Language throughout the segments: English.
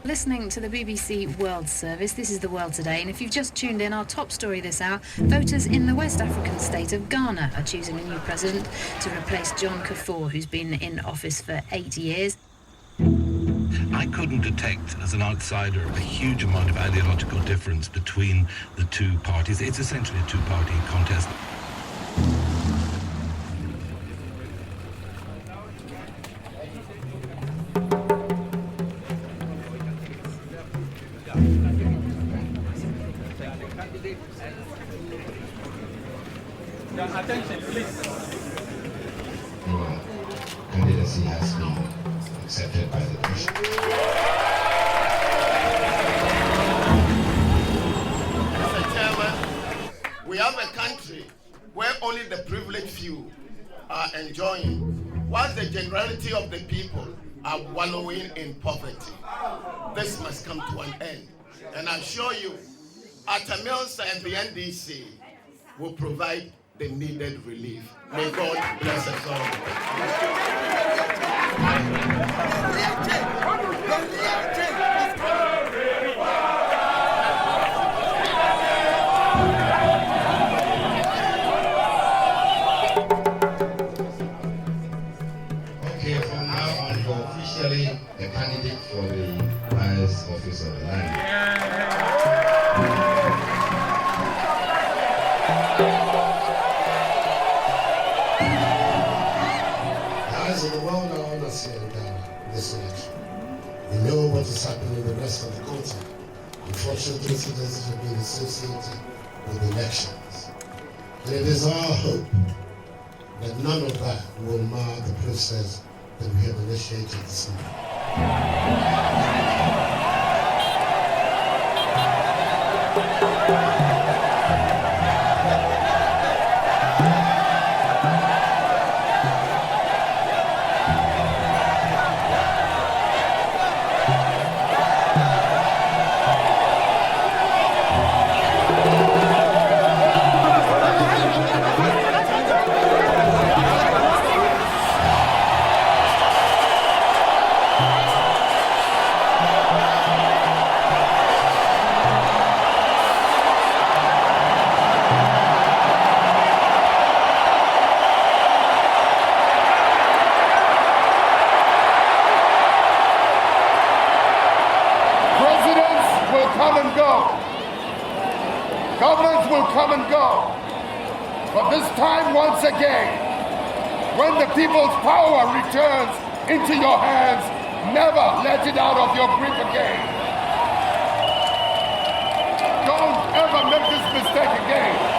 Listening to the BBC World Service, this is The World Today, and if you've just tuned in, our top story this hour, voters in the West African state of Ghana are choosing a new president to replace John Kufuor, who's been in office for 8 years. I couldn't detect, as an outsider, a huge amount of ideological difference between the two parties. It's essentially a two-party contest. Attention, please. Your candidacy has been accepted by the nation. Mr. Chairman, we have a country where only the privileged few are enjoying, while the generality of the people are wallowing in poverty. This must come to an end. And I assure you, Atta and the NDC will provide the needed relief. May God bless us all. Okay, from now on, you're officially a candidate for the highest office of the land. In the world around us here in Ghana, this election, we know what is happening in the rest of the continent. Unfortunately, citizens have been associated with elections. And it is our hope that none of that will mar the process that we have initiated this morning. Governments will come and go. But this time, once again, when the people's power returns into your hands, never let it out of your grip again. Don't ever make this mistake again.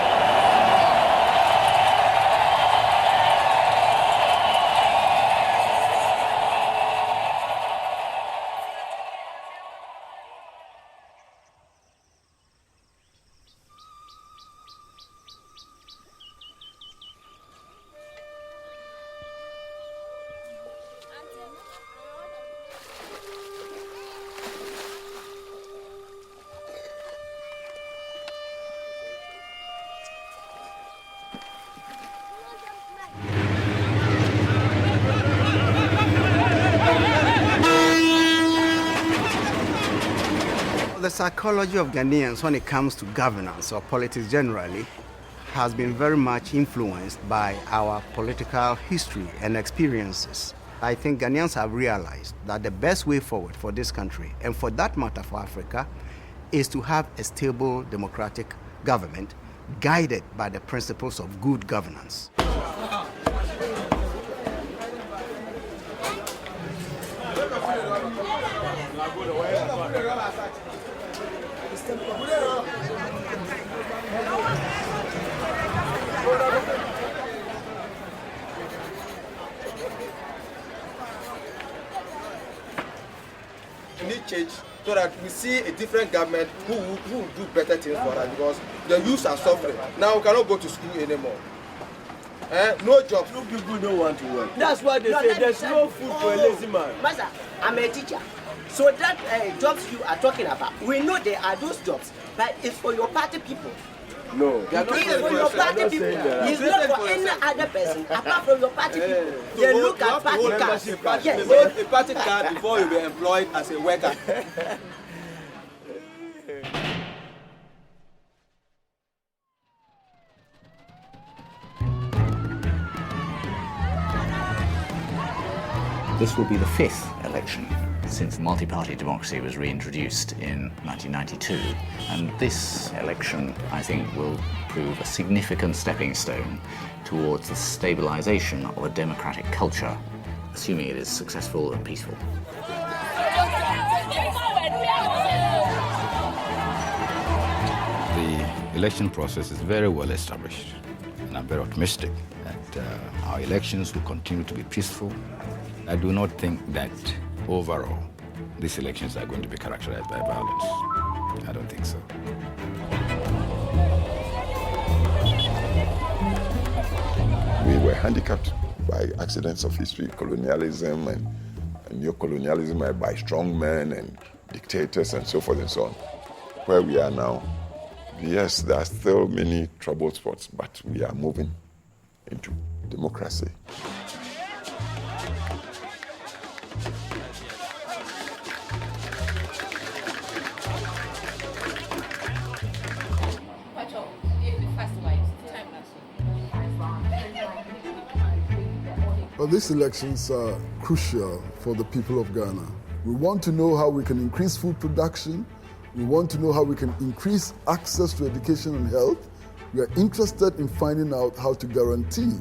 The psychology of Ghanaians when it comes to governance or politics generally has been very much influenced by our political history and experiences. I think Ghanaians have realized that the best way forward for this country, and for that matter for Africa, is to have a stable democratic government guided by the principles of good governance. We need change so that we see a different government who will do better things for us, because the youths are suffering. Now we cannot go to school anymore. No jobs. No, people don't want to work. That's why they say there's no food for a lazy man. Master, I'm a teacher. So that jobs you are talking about, we know there are those jobs, but it's for your party people. No, It is for your party people. It's not for any other person apart from your party people. They look at party cards. Yes. Hold a party card before you be employed as a worker. This will be the 5th election since multi-party democracy was reintroduced in 1992. And this election, I think, will prove a significant stepping stone towards the stabilization of a democratic culture, assuming it is successful and peaceful. The election process is very well established, and I'm very optimistic that our elections will continue to be peaceful. I do not think that overall these elections are going to be characterized by violence. I don't think so. We were handicapped by accidents of history, colonialism and neo-colonialism, by strong men and dictators and so forth and so on. Where we are now, yes, there are still many troubled spots, but we are moving into democracy. But these elections are crucial for the people of Ghana. We want to know how we can increase food production. We want to know how we can increase access to education and health. We are interested in finding out how to guarantee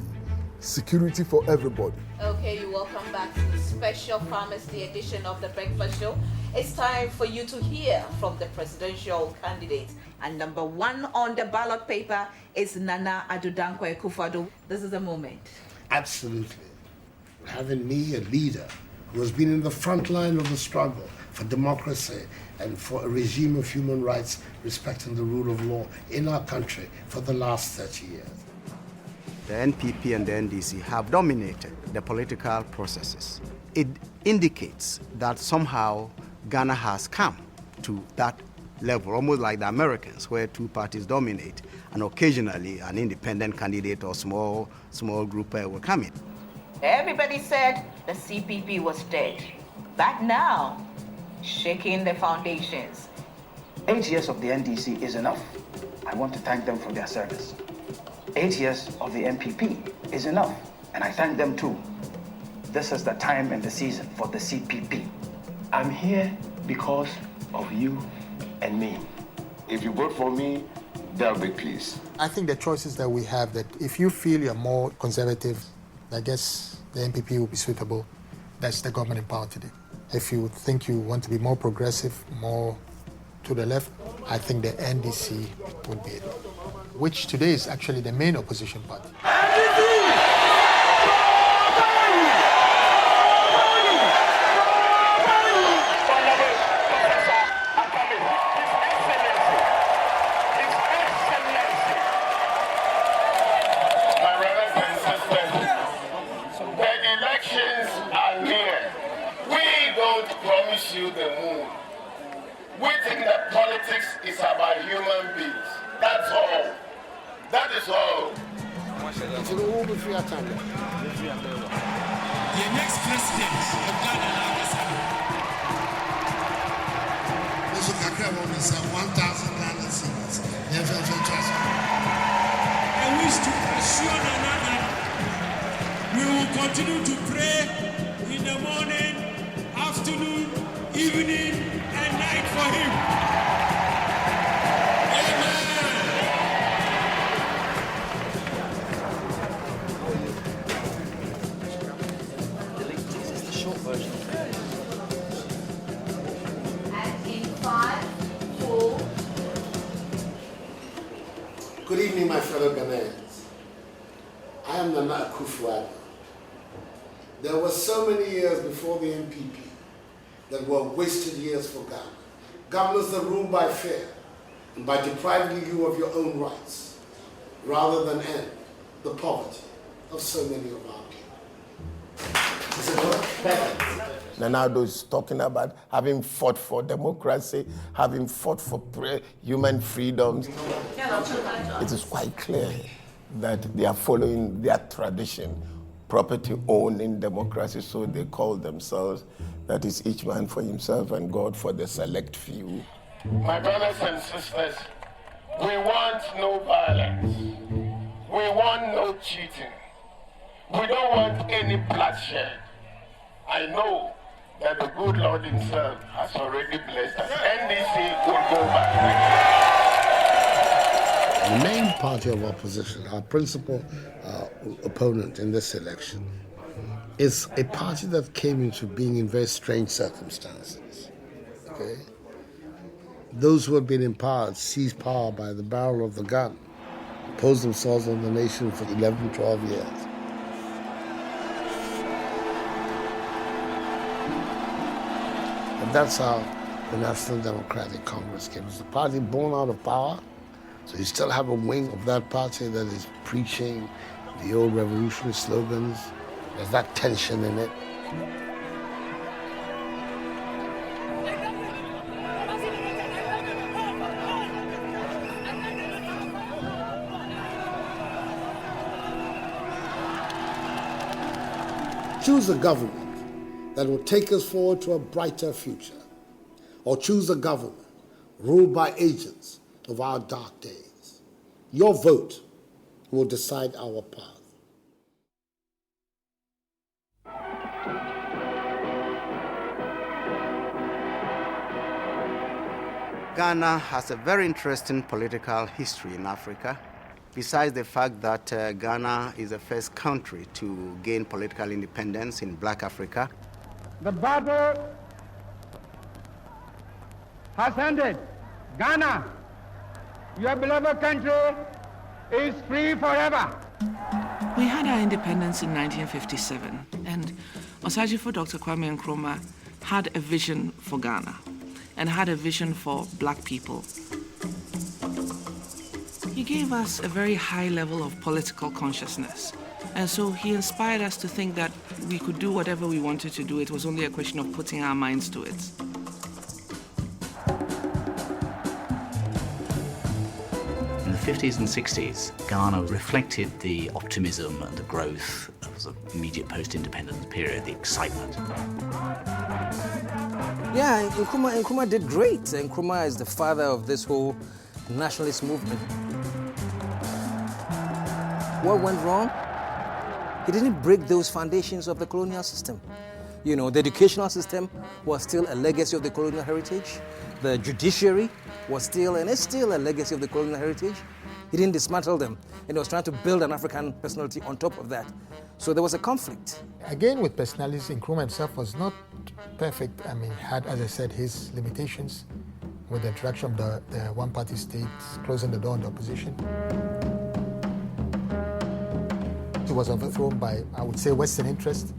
security for everybody. Okay, you welcome back to the special Farmers' Day edition of the Breakfast Show. It's time for you to hear from the presidential candidate. And number 1 on the ballot paper is Nana Addo Dankwa Akufo-Addo. This is the moment. Absolutely. Having me, a leader who has been in the front line of the struggle for democracy and for a regime of human rights respecting the rule of law in our country for the last 30 years. The NPP and the NDC have dominated the political processes. It indicates that somehow Ghana has come to that level, almost like the Americans, where 2 parties dominate, and occasionally an independent candidate or small group will come in. Everybody said the CPP was dead, but now, shaking the foundations. 8 years of the NDC is enough. I want to thank them for their service. 8 years of the NPP is enough, and I thank them too. This is the time and the season for the CPP. I'm here because of you and me. If you vote for me, there'll be peace. I think the choices that we have, that if you feel you're more conservative, I guess the NPP will be suitable. That's the government in power today. If you think you want to be more progressive, more to the left, I think the NDC would be it, which today is actually the main opposition party. You the moon. We think that politics is about human beings. That's all. That is all. The next president of Ghana also Kakra is 1,000 Ghana cedis. I wish to assure another we will continue to pray in the morning, afternoon, evening, and night for him. Good evening, my fellow Ghanaians. I am Nana Akufo-Addo. There were so many years before the MPP that were wasted years for Ghana. Governors that rule by fear and by depriving you of your own rights, rather than end the poverty of so many of our people. Is it not? Nanado is talking about having fought for democracy, having fought for human freedoms. It is quite clear that they are following their tradition, property owning democracy, so they call themselves, that is each man for himself and God for the select few. My brothers and sisters, we want no violence. We want no cheating. We don't want any bloodshed. I know that the good Lord himself has already blessed us. NDC will go back. The main party of opposition, our principal opponent in this election, is a party that came into being in very strange circumstances. Okay? Those who have been in power seized power by the barrel of the gun, imposed themselves on the nation for 11, 12 years. And that's how the National Democratic Congress came. It's a party born out of power, so you still have a wing of that party that is preaching the old revolutionary slogans. There's that tension in it. Choose a government that will take us forward to a brighter future, or choose a government ruled by agents of our dark days. Your vote will decide our path. Ghana has a very interesting political history in Africa. Besides the fact that Ghana is the first country to gain political independence in Black Africa. The battle has ended. Ghana, your beloved country, is free forever. We had our independence in 1957, and Osagyefo Dr. Kwame Nkrumah had a vision for Ghana and had a vision for Black people. He gave us a very high level of political consciousness. And so he inspired us to think that we could do whatever we wanted to do. It was only a question of putting our minds to it. In the 50s and 60s, Ghana reflected the optimism and the growth of the immediate post-independence period, the excitement. Yeah, Nkrumah did great. Nkrumah is the father of this whole nationalist movement. What went wrong? He didn't break those foundations of the colonial system. You know, the educational system was still a legacy of the colonial heritage. The judiciary was still, and is still, a legacy of the colonial heritage. He didn't dismantle them, and he was trying to build an African personality on top of that. So there was a conflict. Again, with personalities, Nkrumah himself was not perfect. I mean, had, as I said, his limitations with the introduction of the one-party state, closing the door on the opposition. He was overthrown by, I would say, Western interest.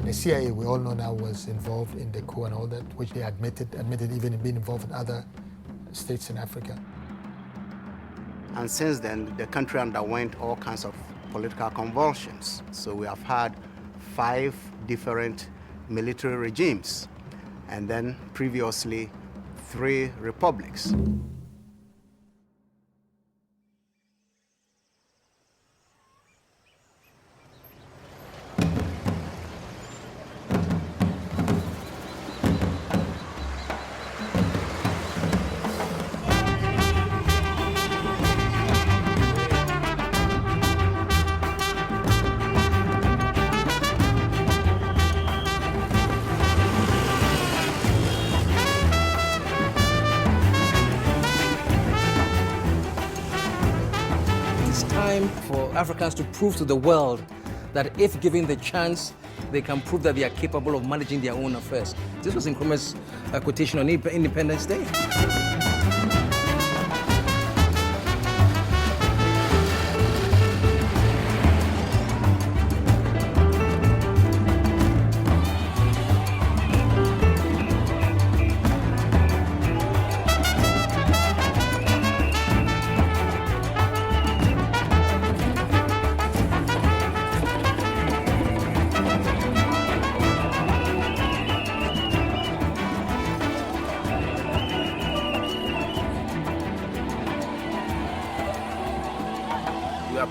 The CIA, we all know now, was involved in the coup and all that, which they admitted even being involved in other states in Africa. And since then, the country underwent all kinds of political convulsions. So we have had 5 different military regimes, and then previously 3 republics. For Africans to prove to the world that if given the chance, they can prove that they are capable of managing their own affairs. This was Nkrumah's quotation on Independence Day.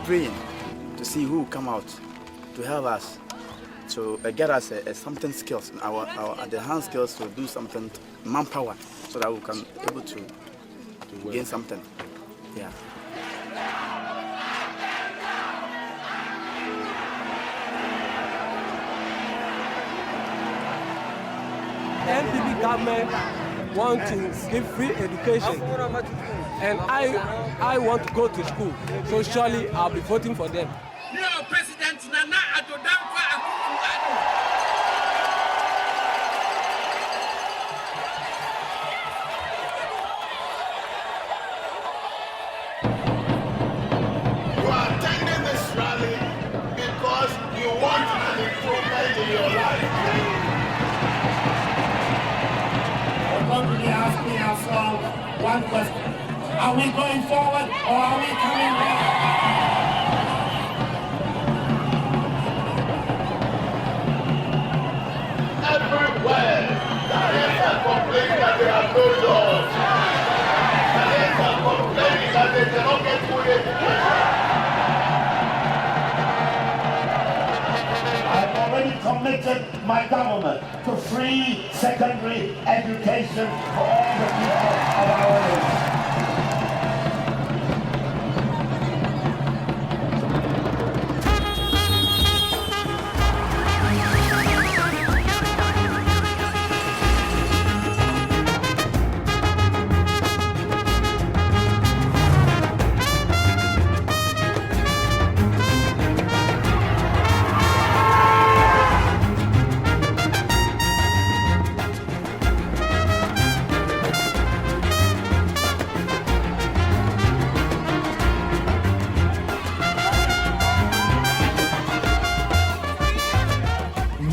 praying to see who will come out to help us, to get us something skills, our the hand skills to do something, manpower, so that we can be able to gain something. Yeah. NPP government want to give free education, and I want to go to school, so surely I'll be voting for them. President Nana Addo Dankwa Akufo-Addo. You are attending this rally because you want an improvement in your life. We're going to be asking ourselves one question. Are we going forward or are we coming back? Everywhere, Ghanaians are complaining that there are no jobs. Ghanaians are complaining that they cannot get good education. I've already committed my government to free secondary education for all the people of our age.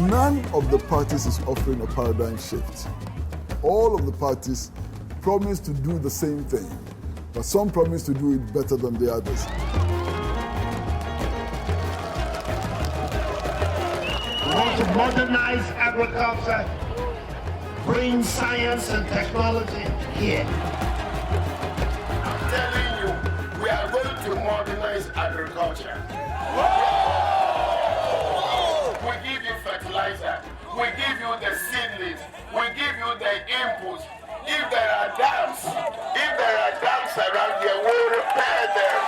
None of the parties is offering a paradigm shift. All of the parties promise to do the same thing, but some promise to do it better than the others. We want to modernize agriculture, bring science and technology here. I'm telling you, we are going to modernize agriculture. We give you fertilizer, we give you the seedlings, we give you the inputs. If there are dams around here, we'll repair them.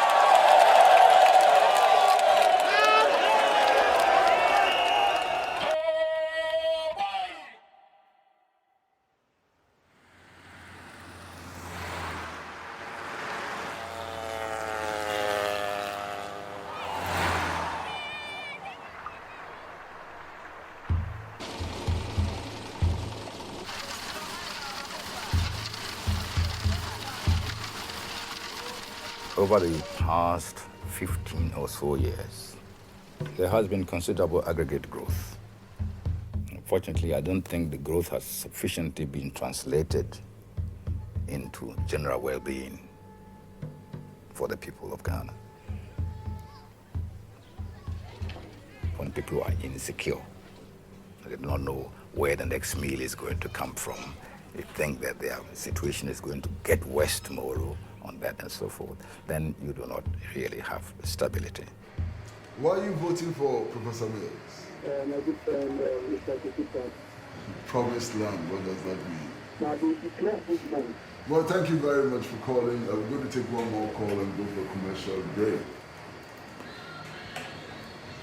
Over the past 15 or so years, there has been considerable aggregate growth. Unfortunately, I don't think the growth has sufficiently been translated into general well-being for the people of Ghana. When people are insecure, they do not know where the next meal is going to come from, they think that their situation is going to get worse tomorrow, on that and so forth, then you do not really have stability. Why are you voting for Professor Mills? My good friend, Mr. Kikita. Promised land, what does that mean? Now, they declare this land. Well, thank you very much for calling. We're going to take one more call and go for a commercial break.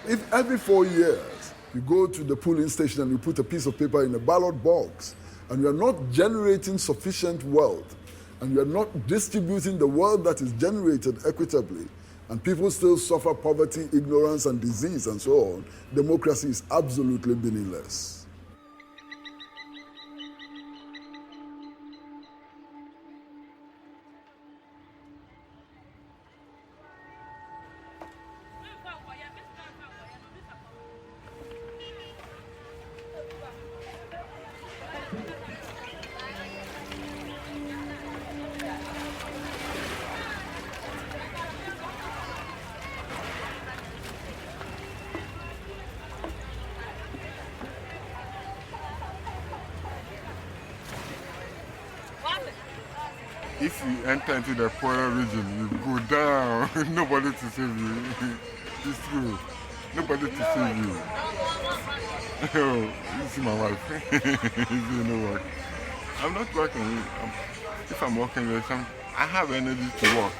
If every 4 years you go to the polling station and you put a piece of paper in a ballot box and you are not generating sufficient wealth, and you are not distributing the wealth that is generated equitably, and people still suffer poverty, ignorance, and disease, and so on, democracy is absolutely meaningless. If you enter into the poorer region, you go down. Nobody to save you. It's true. Nobody to save you. Oh, you see my wife. You know what? I'm not working. If I'm working, I have energy to work.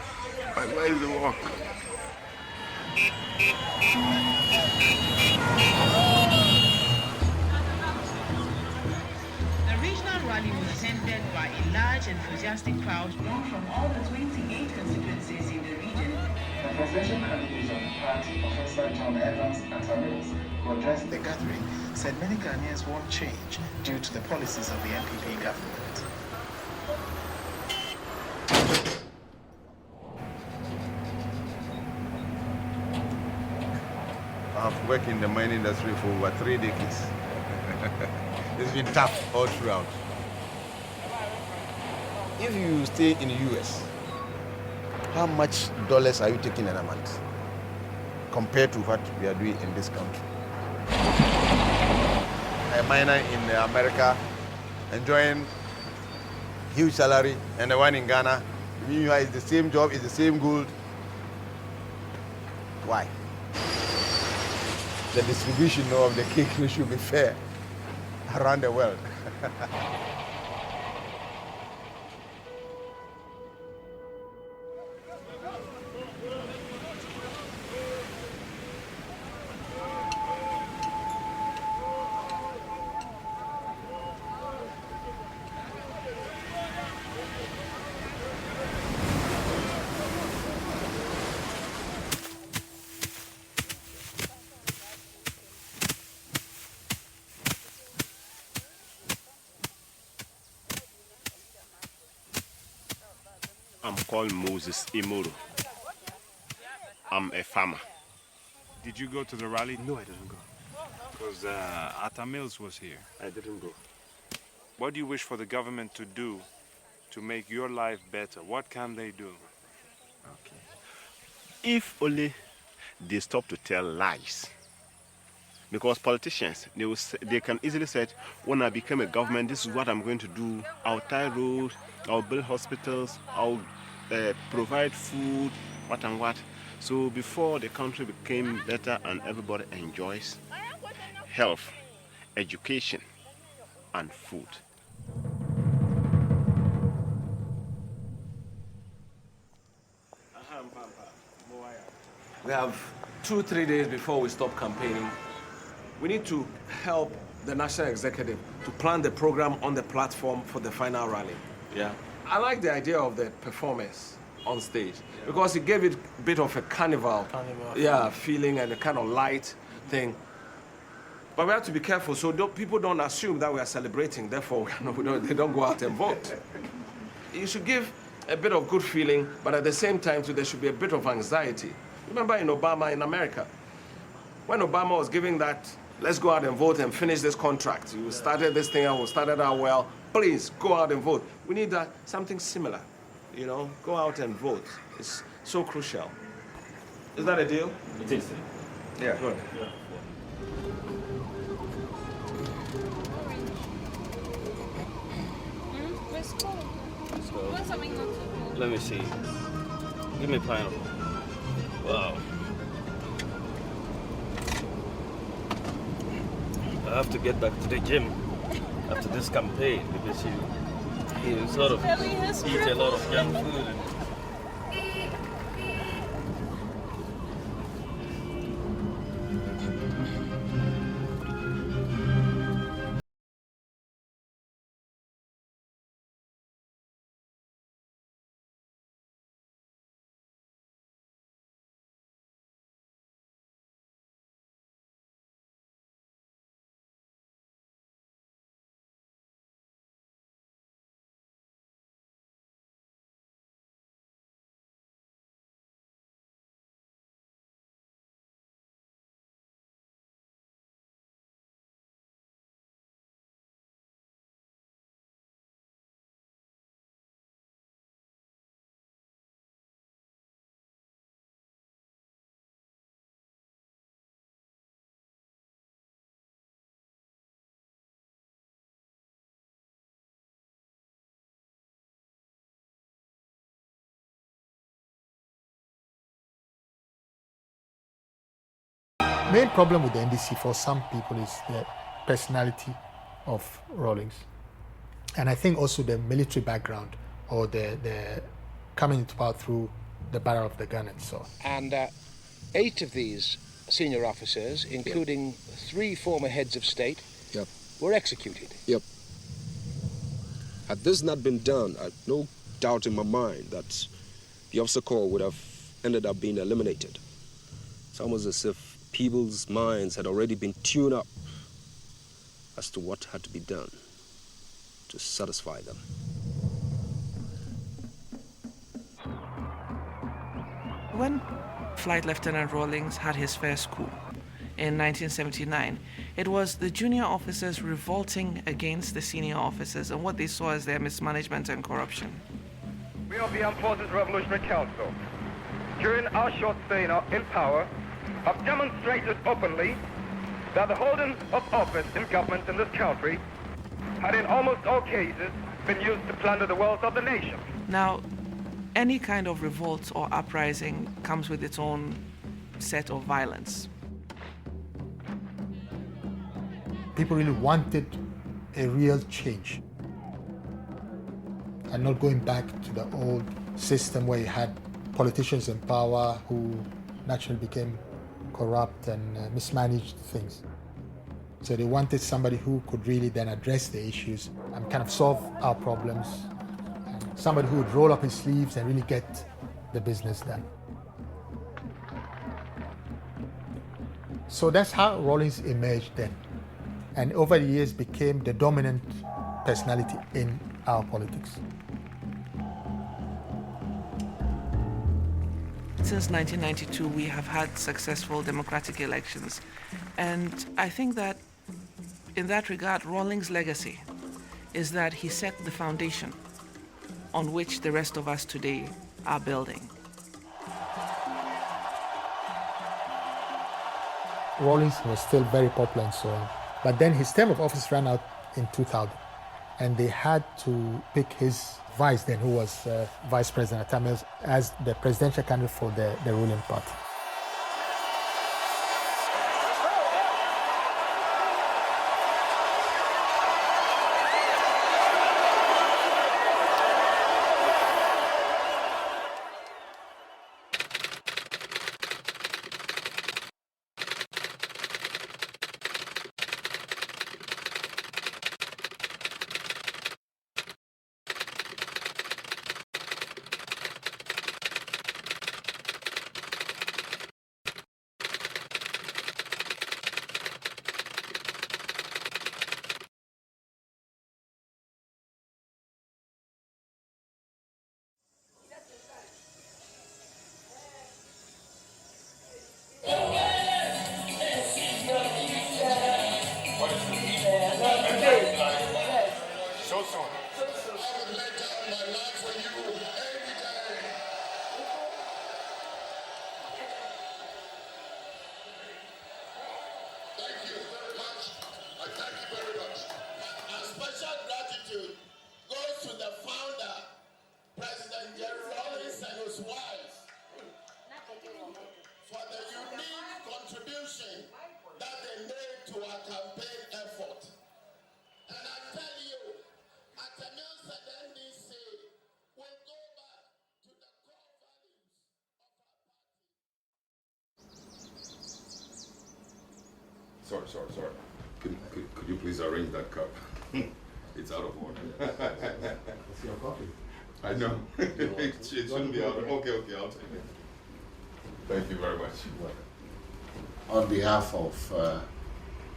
But where is the work? The regional rally was attended by a large enthusiastic crowd drawn from all the 28 constituencies in the region. The presidential candidate of the party, Professor John Evans Atta, who addressed the gathering, said many Ghanaians won't change due to the policies of the NPP government. I've worked in the mining industry for over 3 decades. It's been tough all throughout. If you stay in the US, how much dollars are you taking in a month compared to what we are doing in this country? A miner in America enjoying huge salary, and the one in Ghana, meanwhile, it's the same job, it's the same gold. Why? The distribution of the cake should be fair around the world. I'm called Moses Imuru. I'm a farmer. Did you go to the rally? No, I didn't go. Because Atta Mills was here. I didn't go. What do you wish for the government to do to make your life better? What can they do? Okay. If only they stop to tell lies. Because politicians, they can easily say, when I become a government, this is what I'm going to do. I'll tie roads, I'll build hospitals, I'll provide food, what and what. So before the country became better and everybody enjoys health, education, and food. We have 2-3 days before we stop campaigning. We need to help the National Executive to plan the program on the platform for the final rally. Yeah. I like the idea of the performance on stage because it gave it a bit of a carnival feeling and a kind of light thing. But we have to be careful so people don't assume that we are celebrating, therefore they don't go out and vote. You should give a bit of good feeling, but at the same time, too, there should be a bit of anxiety. Remember in Obama in America, when Obama was giving that, let's go out and vote and finish this contract. You started this thing and we started out well. Please go out and vote. We need something similar, you know? Go out and vote. It's so crucial. Is that a deal? It is. Yeah. Good. Yeah. Let me see. Give me pineapple. Wow. I have to get back to the gym after this campaign because you sort of eat a lot of junk food. main problem with the NDC for some people is the personality of Rawlings. And I think also the military background or the coming into power through the Battle of the Gun and so on. And 8 of these senior officers, including 3 former heads of state, were executed. Yep. Had this not been done, I have no doubt in my mind that the officer corps would have ended up being eliminated. It's almost as if people's minds had already been tuned up as to what had to be done to satisfy them. When Flight Lieutenant Rawlings had his first coup in 1979, it was the junior officers revolting against the senior officers and what they saw as their mismanagement and corruption. We of the Armed Forces Revolutionary Council, during our short stay in power, have demonstrated openly that the holding of office in government in this country had in almost all cases been used to plunder the wealth of the nation. Now, any kind of revolt or uprising comes with its own set of violence. People really wanted a real change and not going back to the old system where you had politicians in power who naturally became corrupt and mismanaged things. So they wanted somebody who could really then address the issues and kind of solve our problems. Somebody who would roll up his sleeves and really get the business done. So that's how Rawlings emerged then. And over the years became the dominant personality in our politics. Since 1992, we have had successful democratic elections. And I think that in that regard, Rawlings' legacy is that he set the foundation on which the rest of us today are building. Rawlings was still very popular and so on. But then his term of office ran out in 2000. And they had to pick his vice then, who was Vice President Atta Mills, as the presidential candidate for the ruling party. Sorry. Could you please arrange that cup? It's out of order. It's your coffee. I know. It shouldn't be out of order. Okay, I'll take it. Thank you very much. On behalf of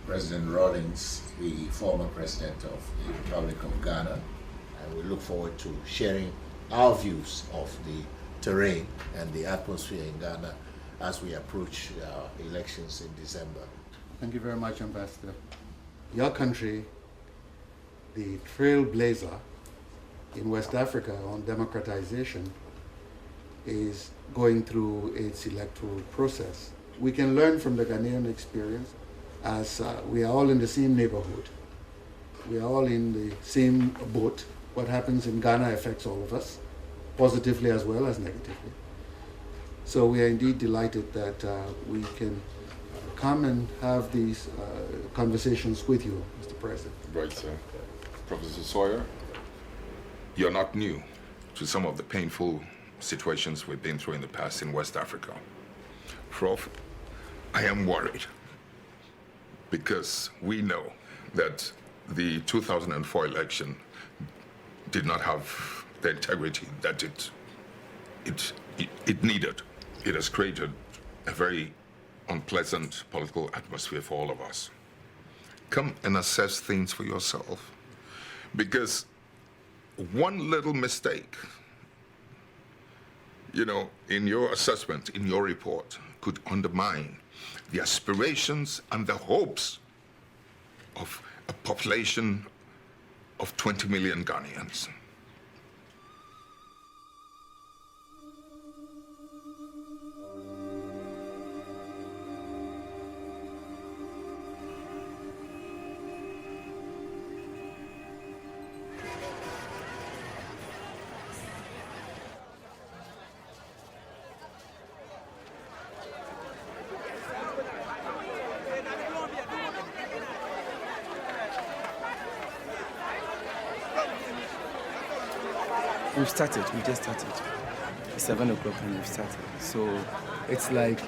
President Rawlings, the former president of the Republic of Ghana, we look forward to sharing our views of the terrain and the atmosphere in Ghana as we approach elections in December. Thank you very much, Ambassador. Your country, the trailblazer in West Africa on democratization, is going through its electoral process. We can learn from the Ghanaian experience as we are all in the same neighborhood. We are all in the same boat. What happens in Ghana affects all of us, positively as well as negatively. So we are indeed delighted that we can come and have these conversations with you, Mr. President. Right, sir. Professor Sawyer, you're not new to some of the painful situations we've been through in the past in West Africa. Prof, I am worried because we know that the 2004 election did not have the integrity that it needed. It has created a very unpleasant political atmosphere for all of us. Come and assess things for yourself, because one little mistake, in your assessment, in your report, could undermine the aspirations and the hopes of a population of 20 million Ghanaians. We've started, we just started. It's 7 o'clock and we've started. So it's like,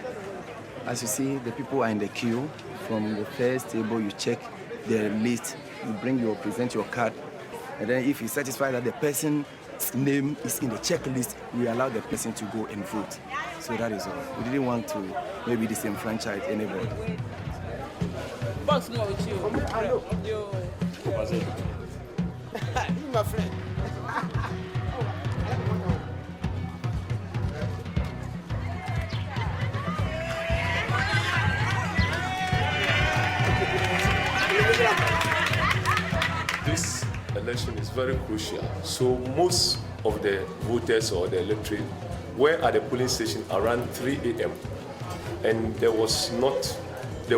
as you see, the people are in the queue. From the first table, you check the list, you present your card, and then if you satisfy that the person's name is in the checklist, we allow the person to go and vote. So that is all. We didn't want to maybe disenfranchise anybody. Box me with you. Yo. You my friend. This election is very crucial. So most of the voters or the electorate were at the polling station around 3 a.m. and there were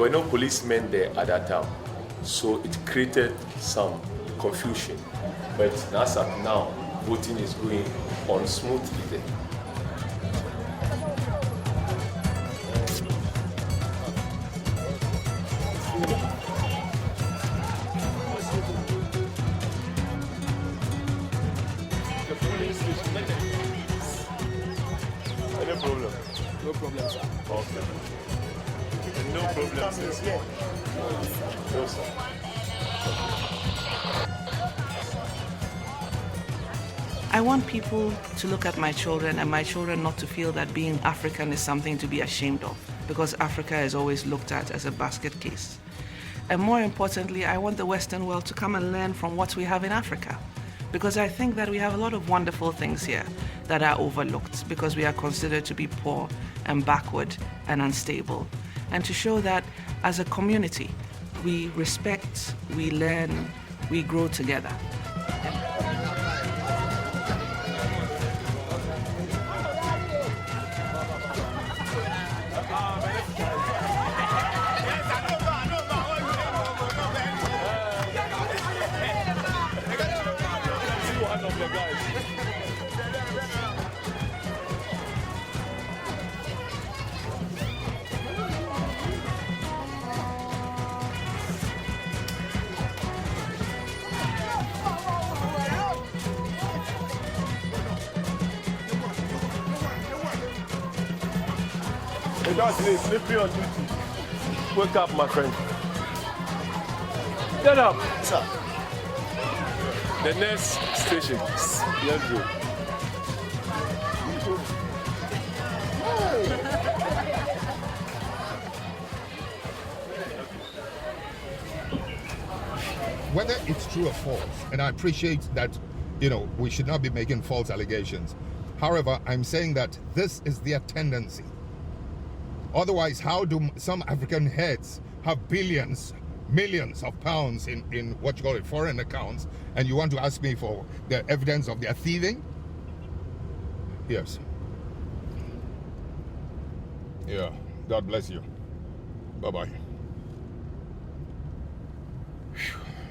no policemen there at that time. So it created some confusion. But as of now, voting is going on smoothly there. No problem, sir. Okay. No problem, sir. No, sir. I want people to look at my children and my children not to feel that being African is something to be ashamed of, because Africa is always looked at as a basket case. And more importantly, I want the Western world to come and learn from what we have in Africa, because I think that we have a lot of wonderful things here that are overlooked because we are considered to be poor and backward and unstable. And to show that as a community, we respect, we learn, we grow together. That's it. Sleep me on duty. Wake up, my friend. Get up. Sir. The next station. Let's go. Whether it's true or false, and I appreciate that, we should not be making false allegations. However, I'm saying that this is their tendency. Otherwise, how do some African heads have billions, millions of pounds in what you call it, foreign accounts, and you want to ask me for the evidence of their thieving? Yes. Yeah, God bless you. Bye-bye.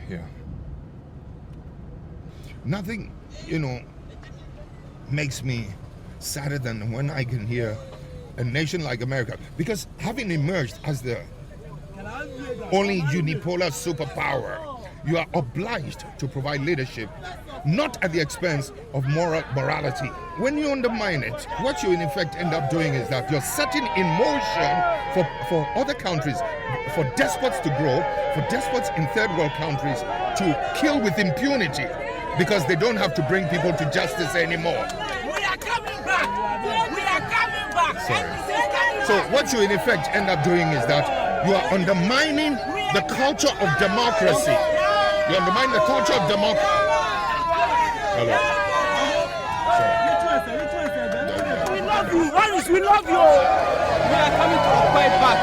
Yeah. Nothing, makes me sadder than when I can hear a nation like America, because having emerged as the only unipolar superpower. You are obliged to provide leadership, not at the expense of morality. When you undermine it, what you in effect end up doing is that you're setting in motion for other countries, for despots to grow, for despots in third world countries to kill with impunity because they don't have to bring people to justice anymore. We are coming back. We are coming back. Sorry. So what you in effect end up doing is that you are undermining the culture of democracy. You undermine the culture of democracy. Hello. We love you. Alice, we love you. We are coming to occupy back.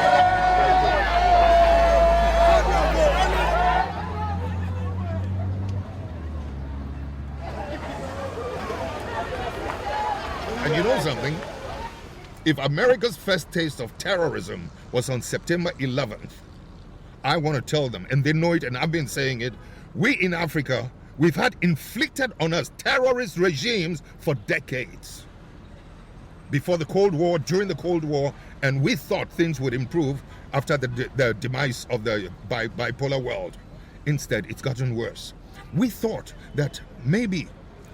And you know something? If America's first taste of terrorism was on September 11th, I want to tell them, and they know it, and I've been saying it, we in Africa, we've had inflicted on us terrorist regimes for decades. Before the Cold War, during the Cold War, and we thought things would improve after the demise of the bipolar world. Instead, it's gotten worse. We thought that maybe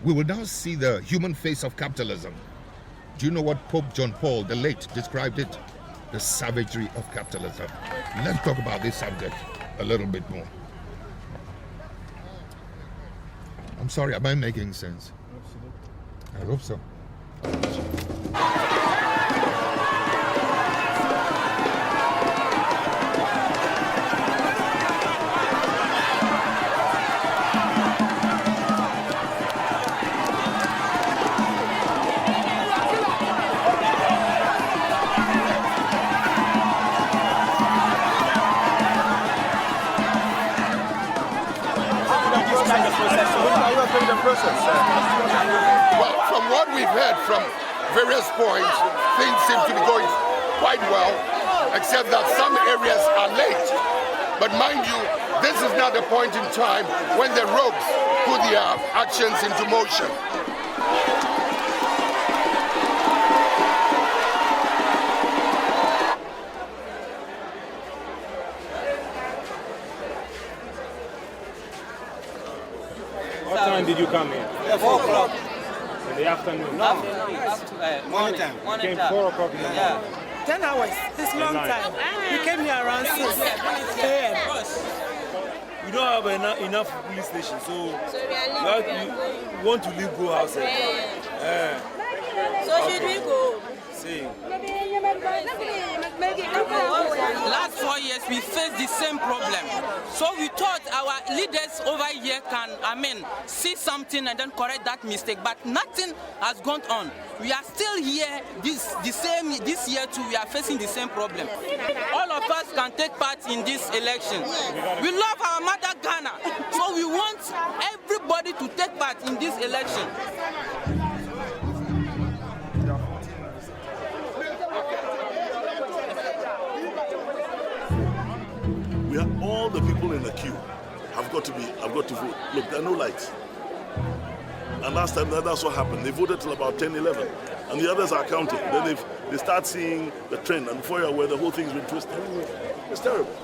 we will now see the human face of capitalism. Do you know what Pope John Paul the late described it? The savagery of capitalism. Let's talk about this subject a little bit more. I'm sorry, am I making sense? Absolutely. I hope so. Well, from what we've heard from various points, things seem to be going quite well, except that some areas are late. But mind you, this is not the point in time when the rogues put their actions into motion. What time did you come here? 4 o'clock. In the afternoon? No, morning time. You came 4 o'clock in the morning? Yeah. 10 hours. It's long time. We came here around 6 a.m. We don't have enough police stations, so you want to leave go outside. So should we go? See. Last 4 years, we faced the same problem. So we thought our leaders over here can, see something and then correct that mistake. But nothing has gone on. We are still here this year too. We are facing the same problem. All of us can take part in this election. We love our mother Ghana, so we want everybody to take part in this election. We are all the people in the queue have got to vote. Look, there are no lights. And last time that's what happened. They voted till about 10, 11. And the others are counting. Then they start seeing the trend, and before you're aware, the whole thing's been twisted. It's terrible.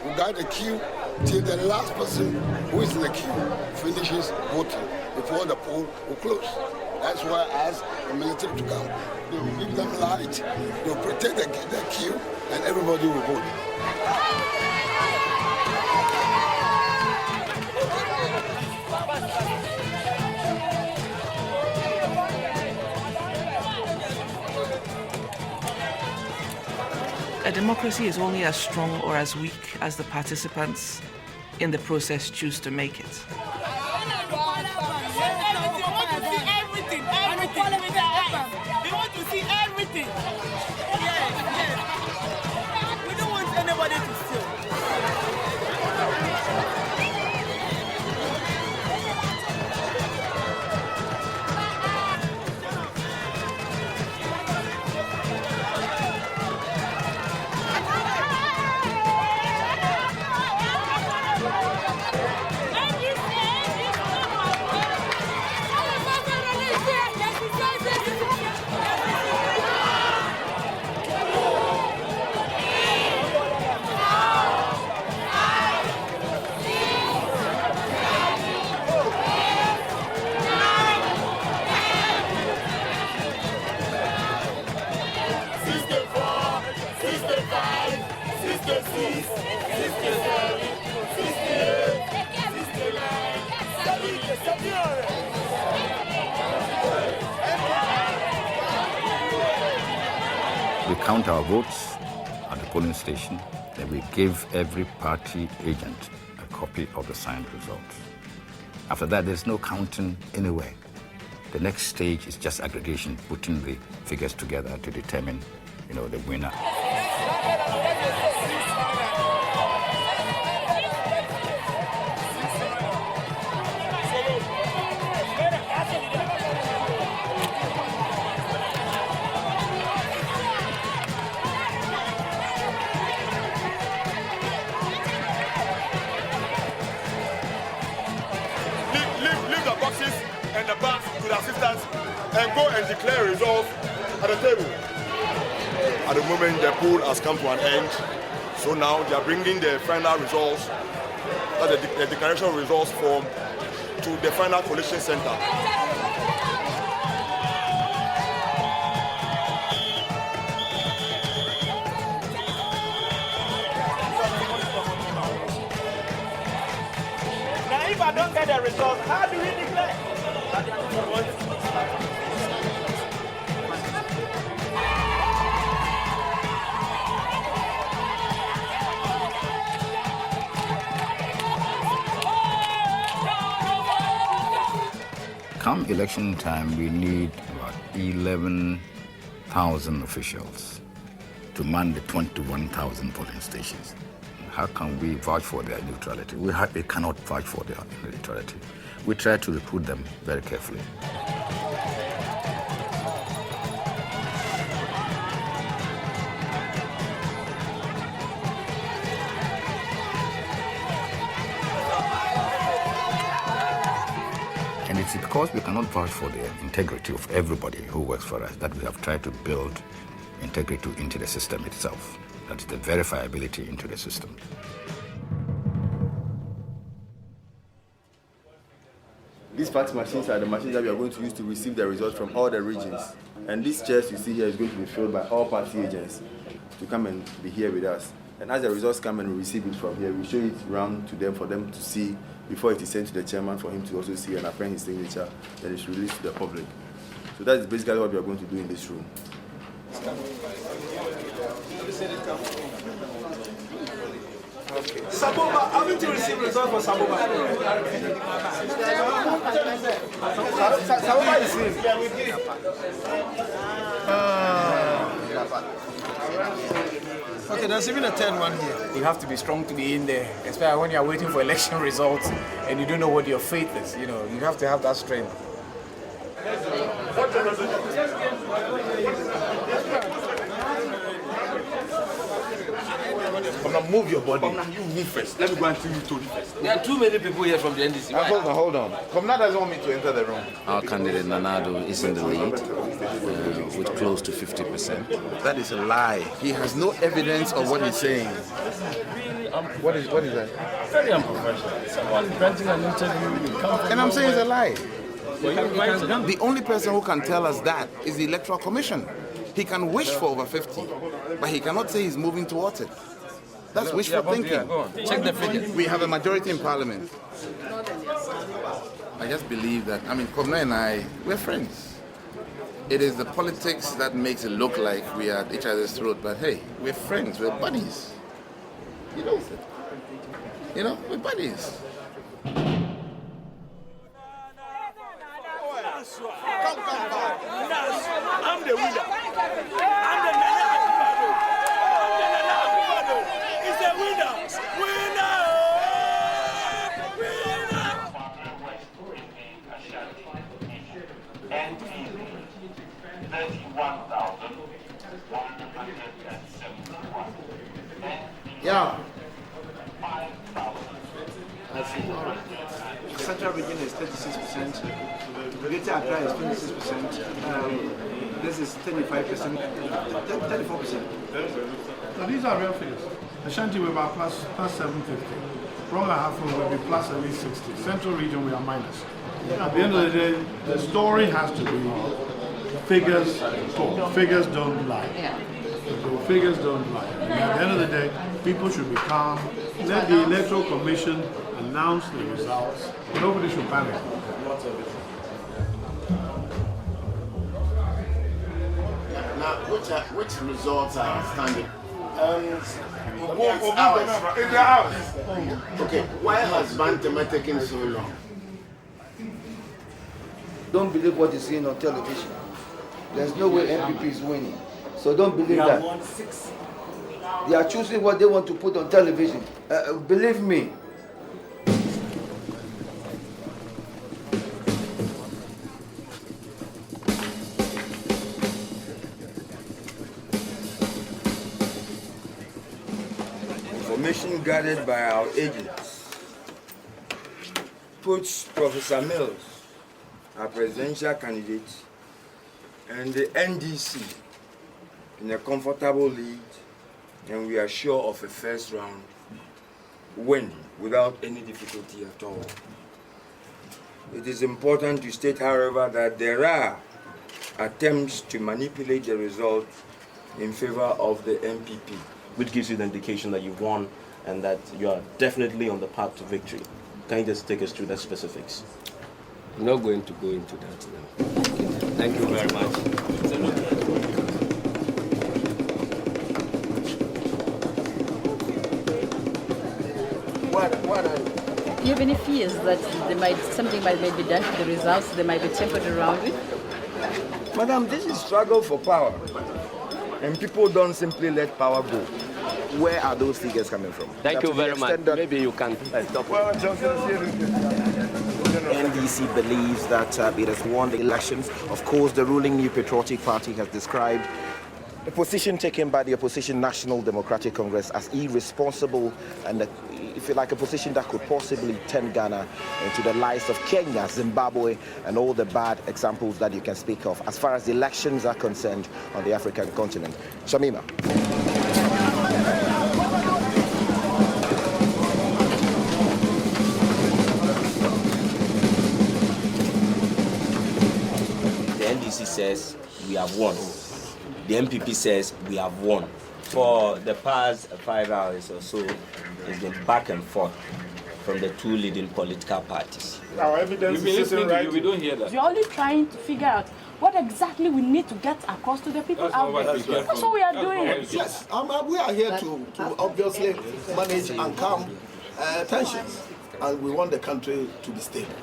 We got the queue till the last person who is in the queue finishes voting before the poll will close. That's why I asked the military to come. They will give them light, they will protect the queue, and everybody will vote. A democracy is only as strong or as weak as the participants in the process choose to make it. They want to see everything. Yes. We don't want anybody to steal. We count our votes at the polling station, then we give every party agent a copy of the signed results. After that, there's no counting anywhere. The next stage is just aggregation, putting the figures together to determine, the winner. And the back to the assistants and go and declare results at the table. At the moment, the poll has come to an end, so now they are bringing the final results, the declaration results form, to the final collation center. Now, if I don't get the results, how do we declare? Come election time, we need about 11,000 officials to man the 21,000 polling stations. How can we vouch for their neutrality? We cannot vouch for their neutrality. We try to recruit them very carefully. And it's because we cannot vouch for the integrity of everybody who works for us that we have tried to build integrity into the system itself. That's the verifiability into the system. These fax machines are the machines that we are going to use to receive the results from all the regions. And this chairs you see here is going to be filled by all party agents to come and be here with us. And as the results come and we receive it from here, we show it round to them for them to see before it is sent to the chairman for him to also see and append his signature, then it's released to the public. So that is basically what we are going to do in this room. Okay. Saboba, haven't you received results for Saboba? Saboba is in. Yeah, we did. Okay, there's even a third one here. You have to be strong to be in there, especially when you're waiting for election results and you don't know what your fate is. You have to have that strength. Come now, move your body. You move first. Let me go and see you Tony first. There are too many people here from the NDC. Hold on. Come now doesn't want me to enter the room. Our candidate Nanado is in the lead with close to 50%. That is a lie. He has no evidence of what he's saying. What is that? Very unprofessional. Someone granting an interview. And I'm saying it's a lie. The only person who can tell us that is the Electoral Commission. He can wish for over 50, but he cannot say he's moving towards it. That's wishful thinking. Check the figures. We have a majority in Parliament. I just believe that, Kovna and I, we're friends. It is the politics that makes it look like we are at each other's throat, but hey, we're friends, we're buddies. He knows it. We're buddies. Come. I'm the winner. I'm the Nana Akufo-Addo. It's a winner. And 31,171. Yeah. Central region is 36%. Greater Accra is 26%. This is 35%, 34%. So these are real figures. Ashanti we are plus 750. Wrong half will be plus at least 60. Central region we are minus. At the end of the day, the story has to be figures talk. Figures don't lie. Figures don't lie. And at the end of the day, people should be calm. Let the Electoral Commission and announce the results. Nobody should panic. Now, which results are standing? Okay, why has Bantama taken so long? Don't believe what you're seeing on television. There's no way MPP is winning. So don't believe that. They are choosing what they want to put on television. Believe me. Information gathered by our agents puts Professor Mills, our presidential candidate, and the NDC in a comfortable lead, and we are sure of a first round win without any difficulty at all. It is important to state, however, that there are attempts to manipulate the result in favor of the MPP. Which gives you the indication that you've won and that you are definitely on the path to victory. Can you just take us through the specifics? I'm not going to go into that now. Thank you very much. What are Do you have any fears that something might be done to the results, they might be tempered around it? Madam, this is struggle for power. And people don't simply let power go. Where are those figures coming from? Thank you very much. Maybe you can stop. NDC believes that it has won the elections. Of course, the ruling New Patriotic Party has described the position taken by the opposition National Democratic Congress as irresponsible and, if you like, a position that could possibly turn Ghana into the likes of Kenya, Zimbabwe, and all the bad examples that you can speak of as far as the elections are concerned on the African continent. Shamima. The NDC says we have won. The MPP says we have won. For the past 5 hours or so, it's been back and forth from the two leading political parties. Our evidence is sitting right. We don't hear that. We're only trying to figure out what exactly we need to get across to the people out there. That's what we are doing. Yes, we are here to obviously manage and calm tensions, and we want the country to be stable.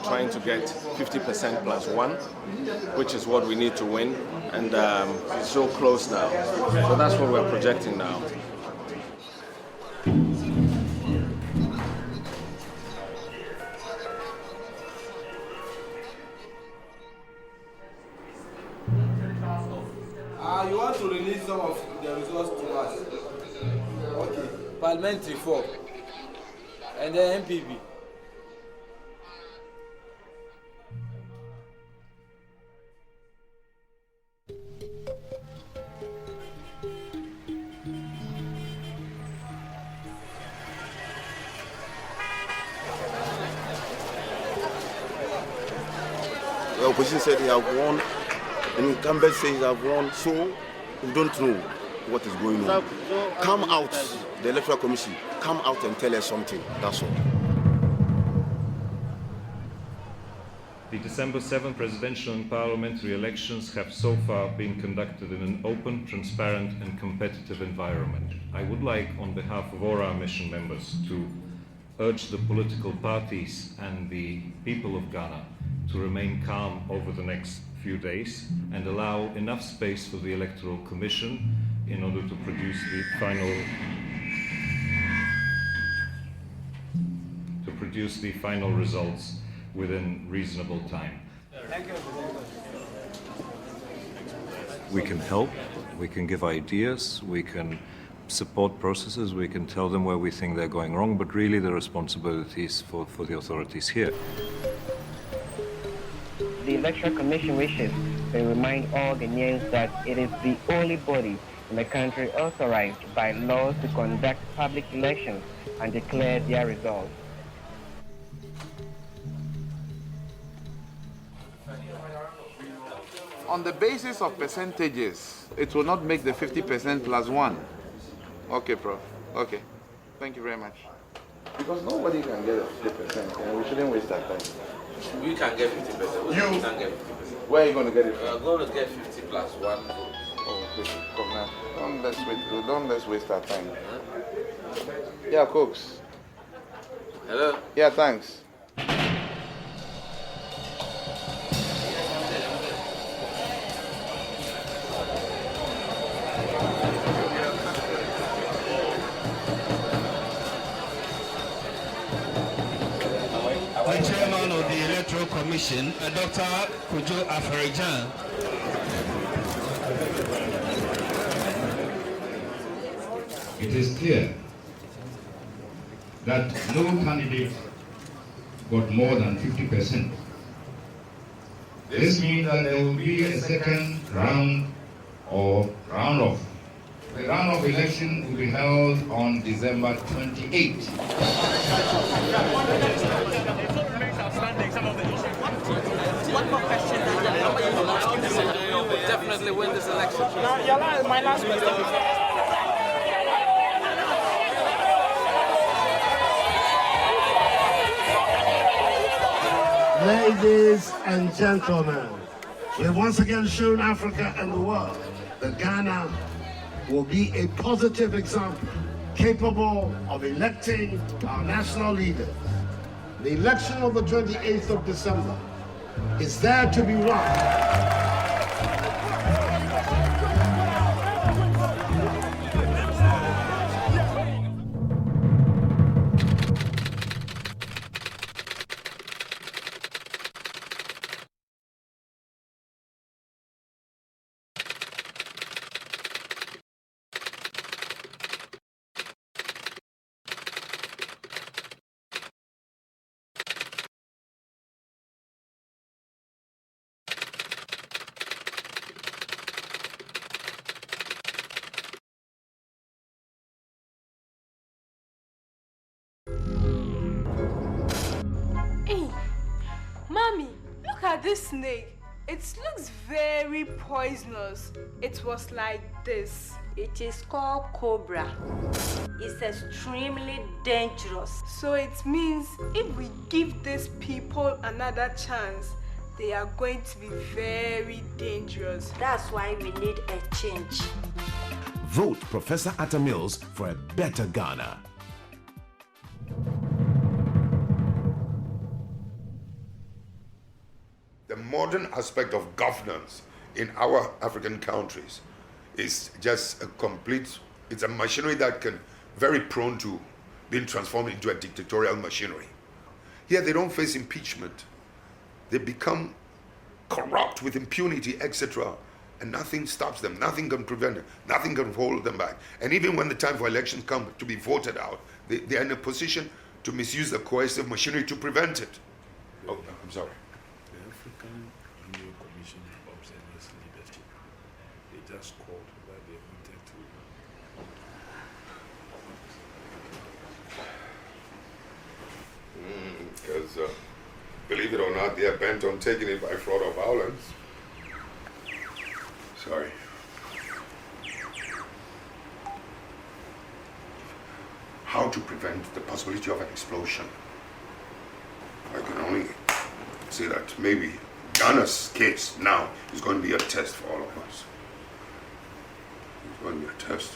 Trying to get 50% plus 1, which is what we need to win, and it's so close now. So that's what we're projecting now. You want to release some of the results to us? Okay. Parliamentary 4, and then MPP. The opposition said they have won, and incumbent says they have won, so we don't know what is going on. Come out, the Electoral Commission, come out and tell us something, that's all. The December 7 presidential and parliamentary elections have so far been conducted in an open, transparent and competitive environment. I would like, on behalf of all our mission members, to urge the political parties and the people of Ghana to remain calm over the next few days and allow enough space for the Electoral Commission in order to produce the final results within reasonable time. We can help, we can give ideas, we can support processes. We can tell them where we think they're going wrong, but really the responsibility is for the authorities here. The Electoral Commission wishes to remind all Ghanaians that it is the only body in the country authorized by law to conduct public elections and declare their results. On the basis of percentages, it will not make the 50% plus 1. Okay, Prof. Okay. Thank you very much. Because nobody can get a 50%, and we shouldn't waste our time. We can get 50%. You can get 50%. Where are you going to get it We from? are going to get 50 plus 1 vote. Oh, okay. Come now. Don't let's waste our time. Yeah, Cokes. Hello? Yeah, thanks. The chairman of the Electoral Commission, Dr. Kujo Aferijan. It is clear that no candidate got more than 50%. This means that there will be a second round or round-off. The round-off election will be held on December 28th. One more question. You will definitely win this election. My last question. Ladies and gentlemen, we've once again shown Africa and the world that Ghana will be a positive example, capable of electing our national leaders. The election of the 28th of December is there to be won. Mommy, look at this snake. It looks very poisonous. It was like this. It is called cobra. It's extremely dangerous. So it means if we give these people another chance, they are going to be very dangerous. That's why we need a change. Vote Professor Atta Mills for a better Ghana. The modern aspect of governance in our African countries is just it's a machinery that can very prone to being transformed into a dictatorial machinery. Here they don't face impeachment. They become corrupt with impunity, etc. And nothing stops them, nothing can prevent them, nothing can hold them back. And even when the time for elections come to be voted out, they are in a position to misuse the coercive machinery to prevent it. Oh, I'm sorry. The African Union Commission Observers Leadership, they just called that they wanted to. Because, believe it or not, they are bent on taking it by fraud or violence. Sorry. How to prevent the possibility of an explosion? I can only say that maybe Ghana's case now is going to be a test for all of us. It's going to be a test.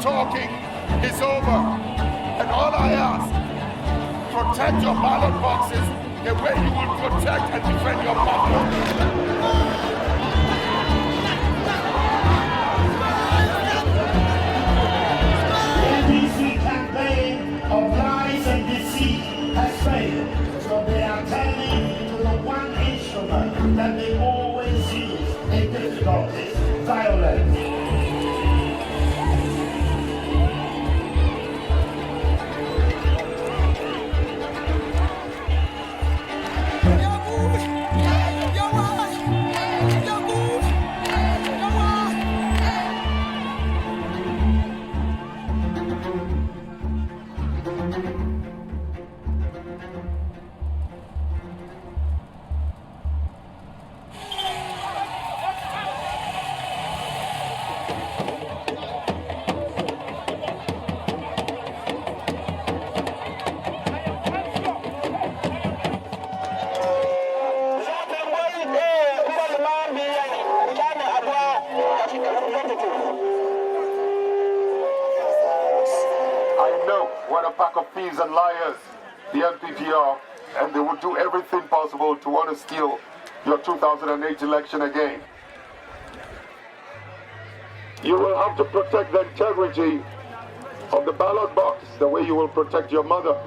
talking is over. And all I ask, protect your ballot boxes the way you will protect and defend your mother. Of lies and deceit has failed. So they are turning to the one instrument that they always use in difficulties, violence. What a pack of thieves and liars the MPP are, and they will do everything possible to want to steal your 2008 election again. You will have to protect the integrity of the ballot box the way you will protect your mother,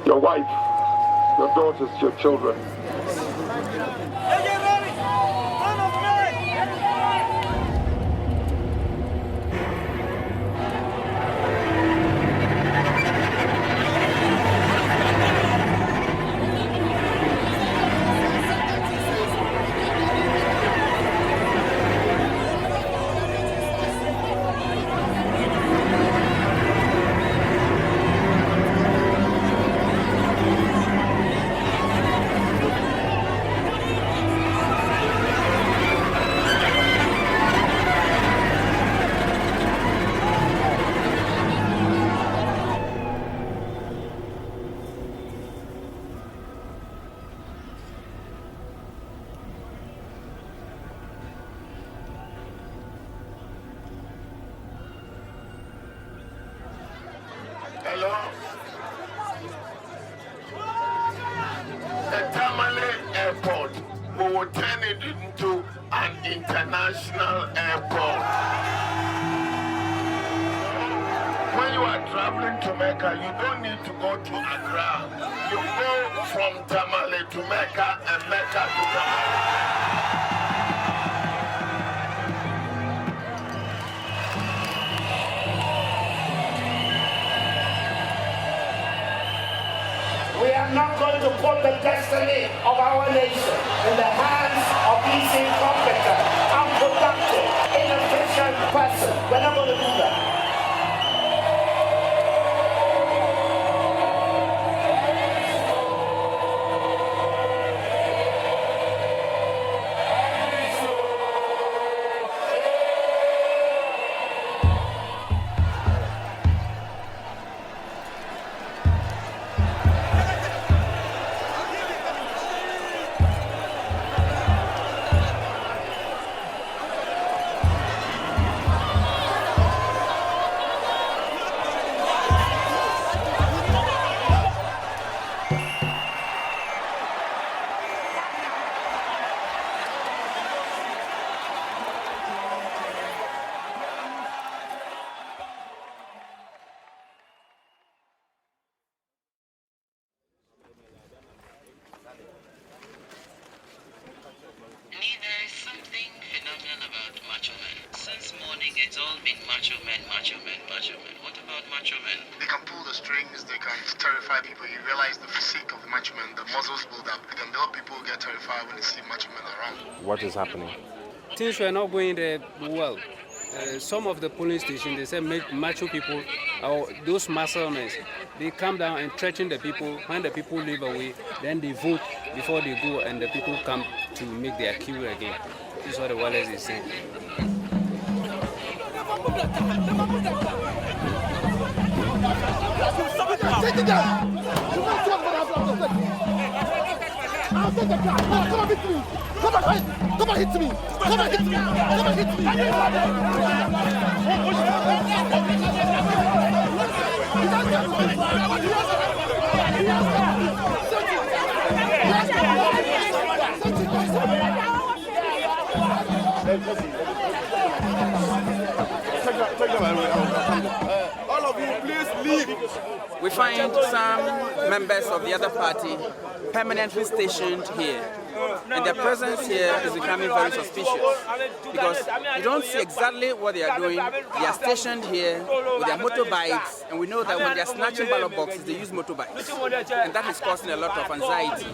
your wife, your daughters, your children. Hello? The Tamale Airport, we will turn it into an international airport. When you are traveling to Mecca, you don't need to go to Accra. You go from Tamale to Mecca and Mecca to Tamale. We are not going to put the destiny of our nation in the hands of these incompetent, unproductive, inefficient persons. We're not going to do that. It's all been macho men, macho men, macho men. What about macho men? They can pull the strings, they can terrify people. You realize the physique of the macho men, the muscles build up. They can help people get terrified when they see macho men around. What is happening? Things were not going there well. Some of the polling stations, they said macho people, or those muscle men, they come down and threaten the people. When the people leave away, then they vote before they go, and the people come to make their queue again. This is what the Wallace is saying. I'll take the car. Come on, hit me. Come on, hit me. Come on, hit me. Come on, hit me. All of you, please leave. We find some members of the other party permanently stationed here. And their presence here is becoming very suspicious because you don't see exactly what they are doing. They are stationed here with their motorbikes, and we know that when they are snatching ballot boxes, they use motorbikes. And that is causing a lot of anxiety.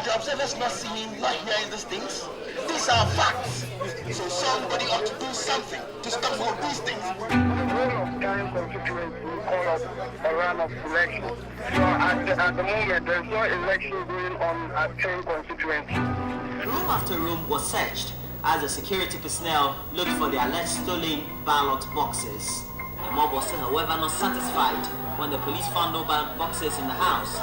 The observers not seeing, not hearing these things. These are facts. So somebody ought to do something to stop all these things. The role of time constituency will call up a run of elections. So at the moment, there's no election going on at 10 constituency. Room after room was searched as the security personnel looked for the alleged stolen ballot boxes. The mob was, however, not satisfied when the police found no ballot boxes in the house.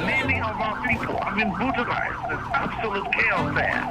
Many of our people have been brutalized. There's absolute chaos there.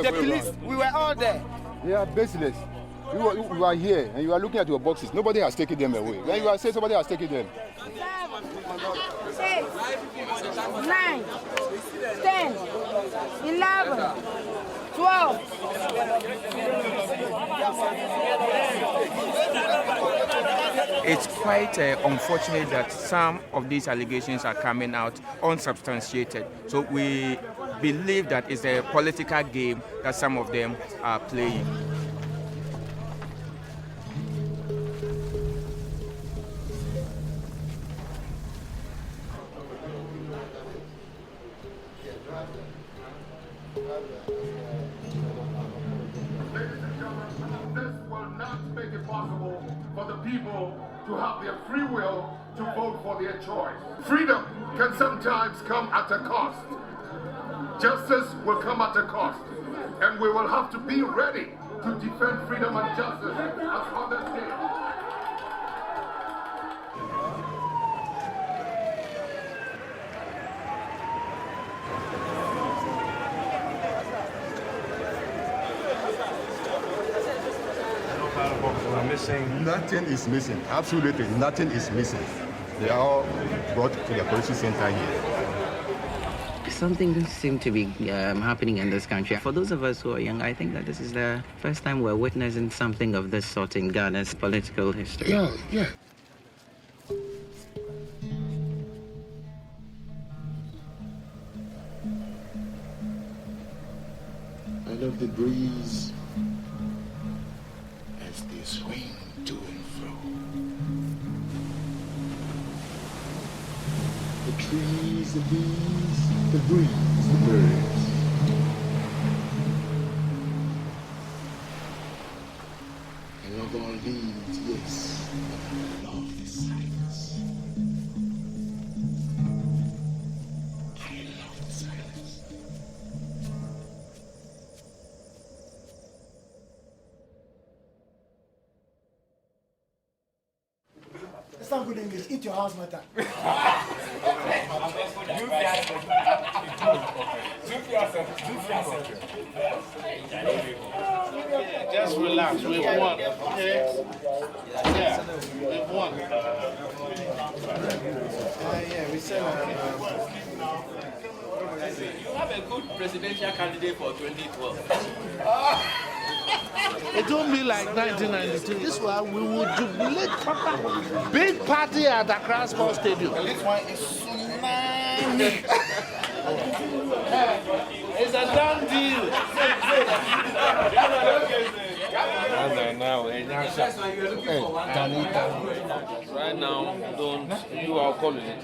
The police, we were all there. They are baseless. You are here and you are looking at your boxes. Nobody has taken them away. When you are saying somebody has taken them. 6, 9, 10, 11, 12. It's quite unfortunate that some of these allegations are coming out unsubstantiated. So we believe that it's a political game that some of them are playing. Make it possible for the people to have their free will to vote for their choice. Freedom can sometimes come at a cost. Justice will come at a cost. And we will have to be ready to defend freedom and justice as others did. Missing. Nothing is missing. Absolutely nothing is missing. They are all brought to the police center here. Something seems to be happening in this country. For those of us who are young, I think that this is the first time we're witnessing something of this sort in Ghana's political history. Yeah. I love the breeze as they swing to and fro. The trees, the bees, the breeze, the birds. I love all these, yes. I love the silence. I love the silence. It's not good English. Eat your house matter. Just relax. We've won. Okay? Yeah, we've won. You have a good presidential candidate for 2012. It won't be like 1992. This one, we will jubilate big party at Accra Sports Stadium. This one is tsunami. It's a done deal. Right now, don't do our calling it.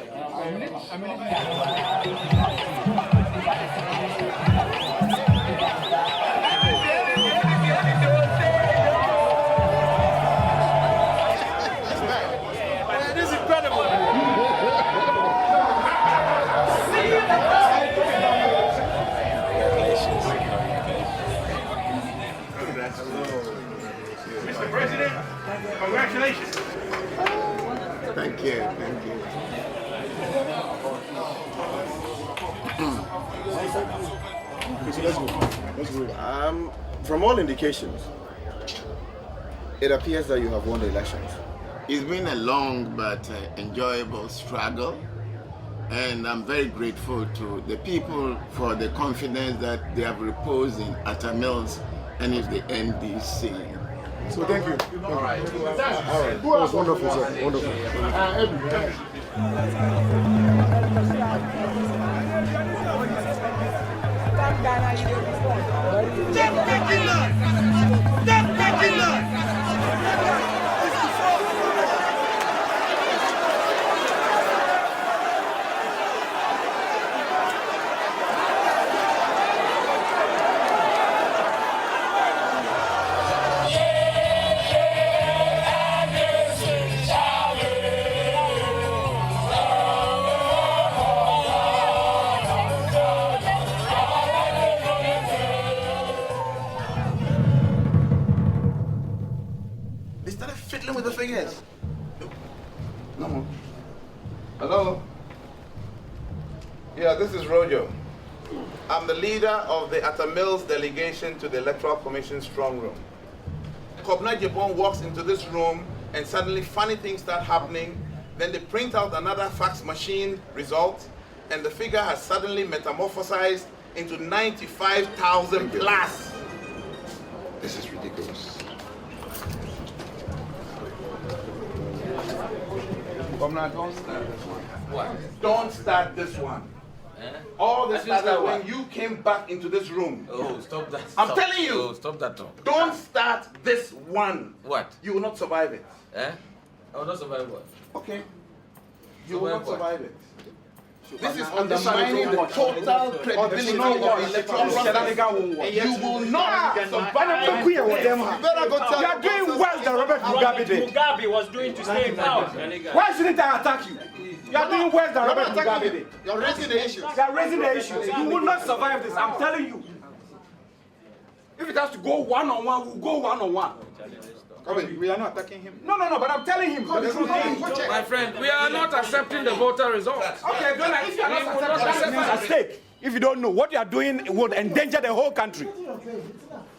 This is incredible. Mr. President, congratulations. Thank you, thank you. Okay, so let's go. Let's go. From all indications, it appears that you have won the elections. It's been a long but enjoyable struggle, and I'm very grateful to the people for the confidence that they have reposed in Atta Mills and in the NDC. So thank you. All right. All right. That was wonderful, sir. Wonderful. They started fiddling with the fingers. No more. Hello? Yeah, this is Rojo. I'm the leader of the Atta Mills delegation to the Electoral Commission strong room. Kobna Jebon walks into this room and suddenly funny things start happening. Then they print out another fax machine result and the figure has suddenly metamorphosized into 95,000 plus. This is ridiculous. Kobna, don't start this one. What? Don't start this one. All this started when you came back into this room. Oh, stop that. I'm telling you. Oh, stop that talk. Don't start this one. What? You will not survive it. Eh? I will not survive what? Okay. You will not survive it. This is undermining the total credibility of the electoral process. You will not survive. You better go tell. You are doing worse than Robert Mugabe did. Mugabe was doing to stay in power. Why shouldn't I attack you? You are doing worse than Robert Mugabe did. You're raising the issues. You are raising the issues. You will not survive this. I'm telling you. If it has to go one-on-one, we'll go one-on-one. We are not attacking him. No, but I'm telling him. My friend, we are not accepting the voter results. Okay, don't if you are not accepting things at stake, if you don't know, what you are doing would endanger the whole country.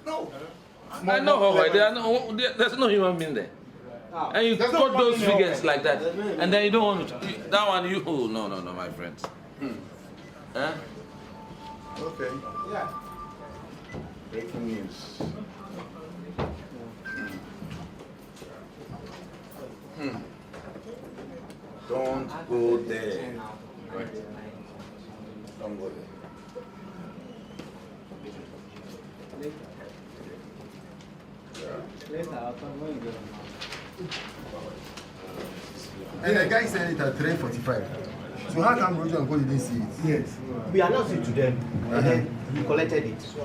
No. I know, there's no human being there. And you quote those figures like that, and then you don't want to. That one, you. Oh, no, my friends. Huh? Okay. Yeah. Breaking news. Don't go there. Right. Don't go there. And the guy said it at 3:45. So how come Roger and Cody didn't see it? Yes. We announced it to them, and then we collected it. It's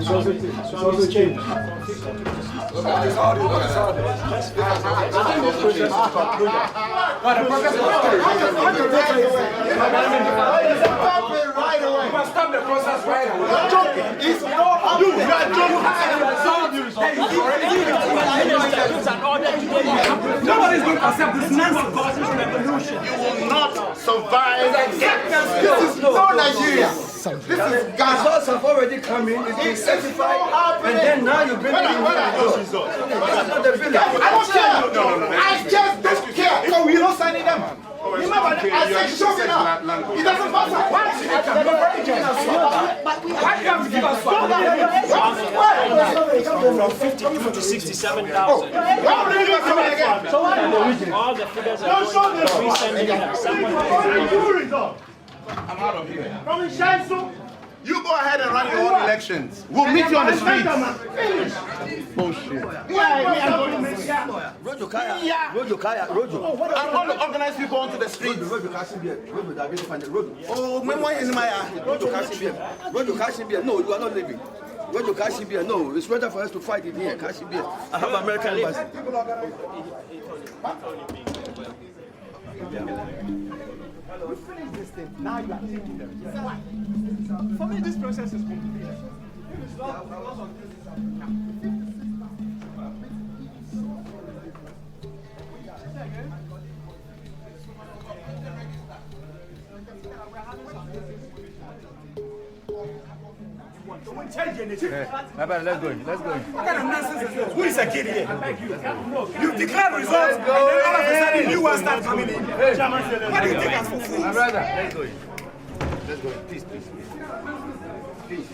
also changed. Right away. You must stop the process right away. You are joking. It's not happening. You are joking. Nobody's going to accept this nonsense. Revolution. You will not survive. This is no Nigeria. This is Ghana. Results have already come in. It's been certified. And then now you bring it in. This is not the village. I don't care. I just don't care. Because we're not signing them. Remember I said show me now. It doesn't matter. Why do you have to give us From 52 to 67,000. All the figures are I'm out of here. You go ahead and run your own elections. We'll meet you on the streets. Bullshit. I'm going to organize people onto the streets. Oh, no, you are not leaving. No, it's better for us to fight it here. I have American embassy. We finished this thing. Now you are taking them. For me, this process is complete. My brother, let's go. Let's go. What kind of nonsense is this? Who is a kid here? You declare results, and then all of a sudden you will start coming in. What do you take us for fools? My brother, let's go. Let's go. Peace.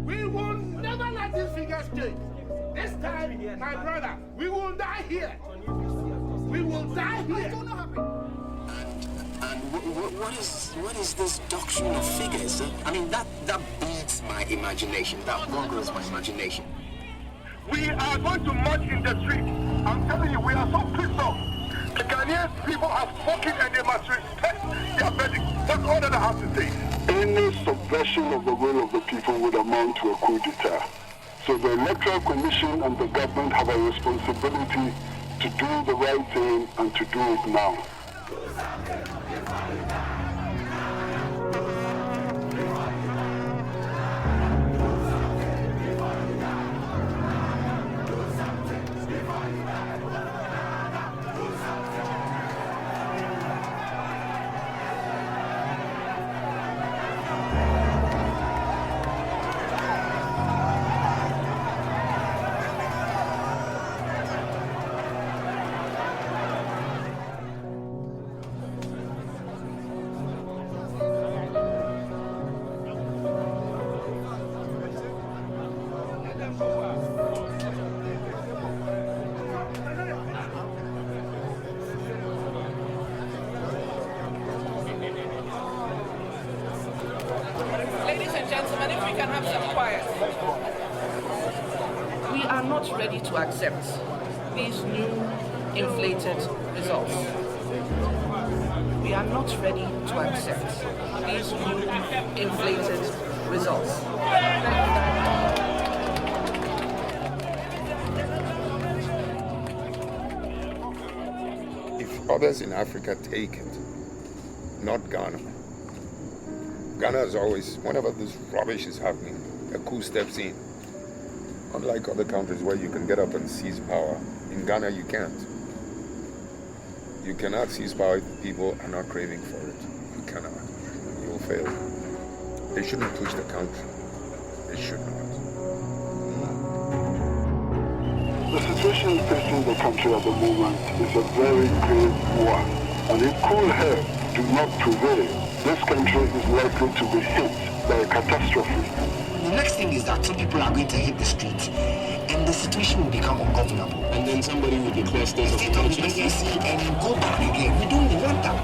We will never let these figures change. This time, my brother, we will die here. We will die here. And what is this doctrine of figures? I mean, that beats my imagination. That boggles my imagination. We are going to march in the street. I'm telling you, we are so pissed off. The Ghanaian people have spoken and they must respect their verdict. That's all that I have to say. Any subversion of the will of the people would amount to a coup d'etat. So the Electoral Commission and the government have a responsibility to do the right thing and to do it now. Ladies and gentlemen, if we can have some quiet. We are not ready to accept these new inflated results. We are not ready to accept these new inflated results. If others in Africa take it, not Ghana. Ghana is always, whenever this rubbish is happening, a coup steps in. Unlike other countries where you can get up and seize power, in Ghana you can't. You cannot seize power if people are not craving for it. You cannot. You will fail. They shouldn't push the country. They should not. The situation facing the country at the moment is a very grave one. And if cool head do not prevail, this country is likely to be hit by a catastrophe. The next thing is that some people are going to hit the streets and the situation will become ungovernable. And then somebody will declare state of emergency and go back again. We don't want that.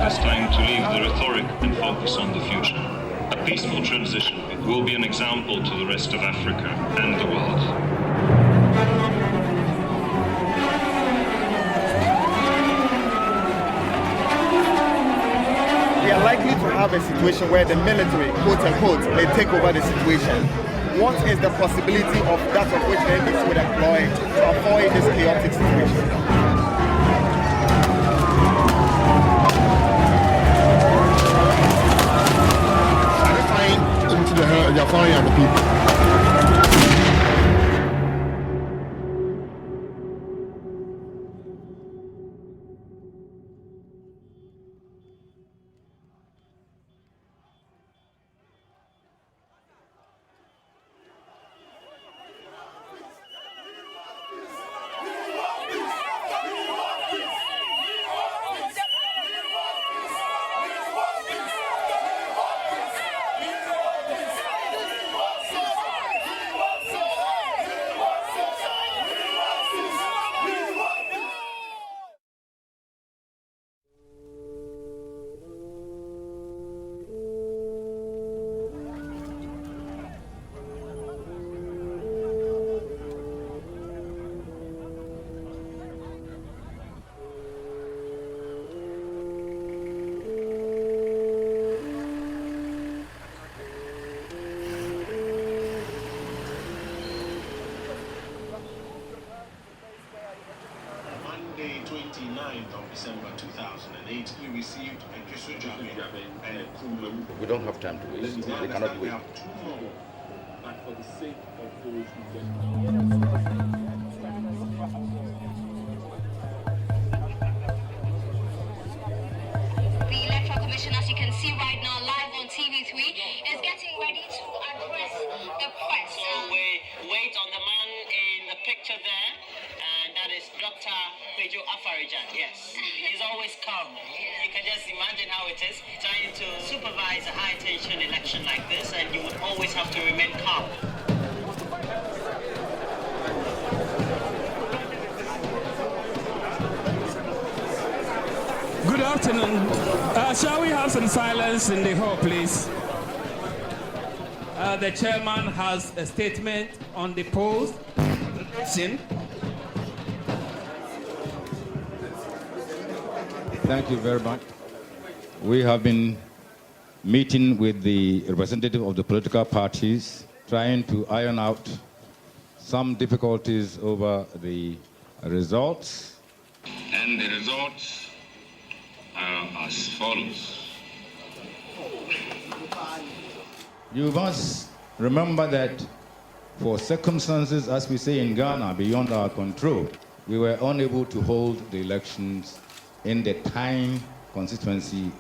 It's time to leave the rhetoric and focus on the future. A peaceful transition will be an example to the rest of Africa and the world. We are likely to have a situation where the military, quote unquote, may take over the situation. What is the possibility of that of which the NDC would employ to avoid this chaotic situation? Jafari and the people. Monday, 29th of December 2008, we received a Jamin and a Kumam. We don't have time to waste. We cannot wait. But for the sake of those who get The Electoral Commission, as you can see right now, live on TV3, is getting ready to address the press. So we wait on the man in the picture there, and that is Dr. Pejo Afarijan. Yes, he's always calm. You can just imagine how it is trying to supervise a high-tension election like this, and you would always have to remain calm. Good afternoon. Shall we have some silence in the hall, please? The chairman has a statement on the polls. Thank you very much. We have been meeting with the representative of the political parties, trying to iron out some difficulties over the results. And the results are as follows. You must remember that for circumstances, as we say in Ghana, beyond our control, we were unable to hold the elections in the time constituency.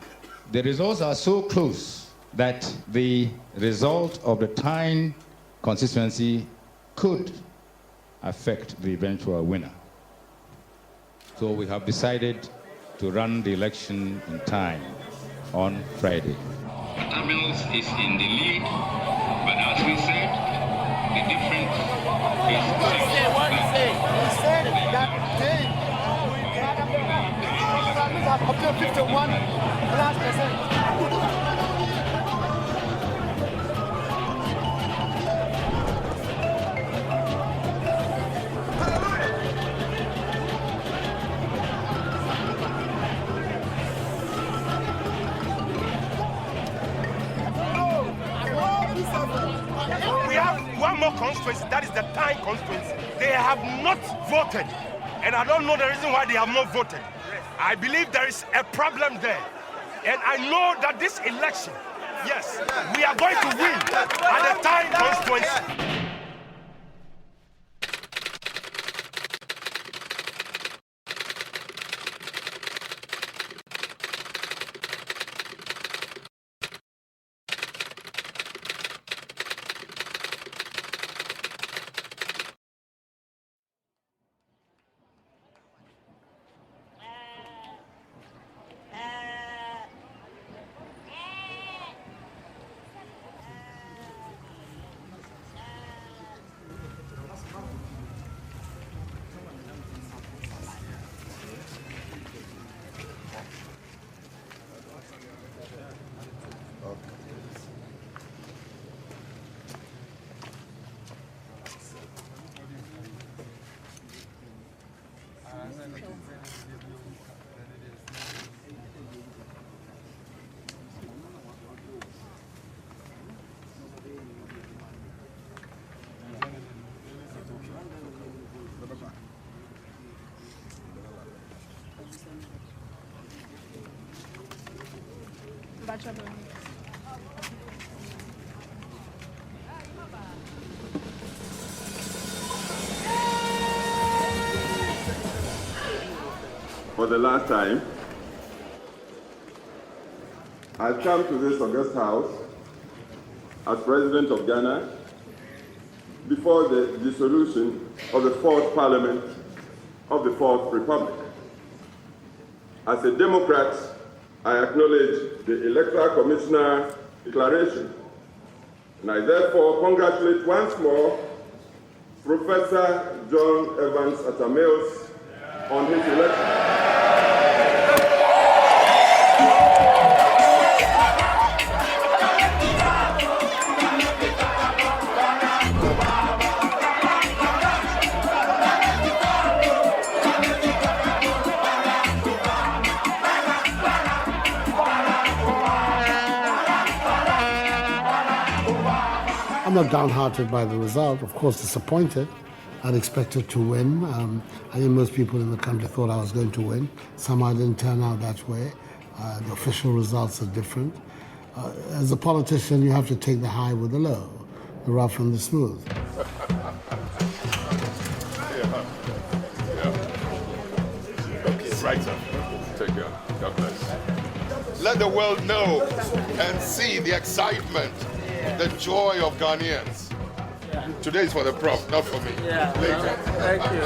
The results are so close that the result of the time constituency could affect the eventual winner. So we have decided to run the election in time on Friday. Atta Mills is in the lead, but as we said, the difference is What he said that they have obtained 51+%. We have one more constituency, that is the time constituency. They have not voted, and I don't know the reason why they have not voted. I believe there is a problem there, and I know that this election, yes, we are going to win at the time constituency. for the last time, I come to this august house as President of Ghana before the dissolution of the Fourth Parliament of the Fourth Republic. As a Democrat, I acknowledge the Electoral Commissioner declaration, and I therefore congratulate once more Professor John Evans Atta Mills on his election. I'm not downhearted by the result, of course disappointed. I'd expected to win. I think most people in the country thought I was going to win. Somehow it didn't turn out that way. The official results are different. As a politician, you have to take the high with the low, the rough and the smooth. Right, sir. Take care. God bless. Let the world know and see the excitement, the joy of Ghanaians. Today is for the prof, not for me. Yeah. Later. Thank you.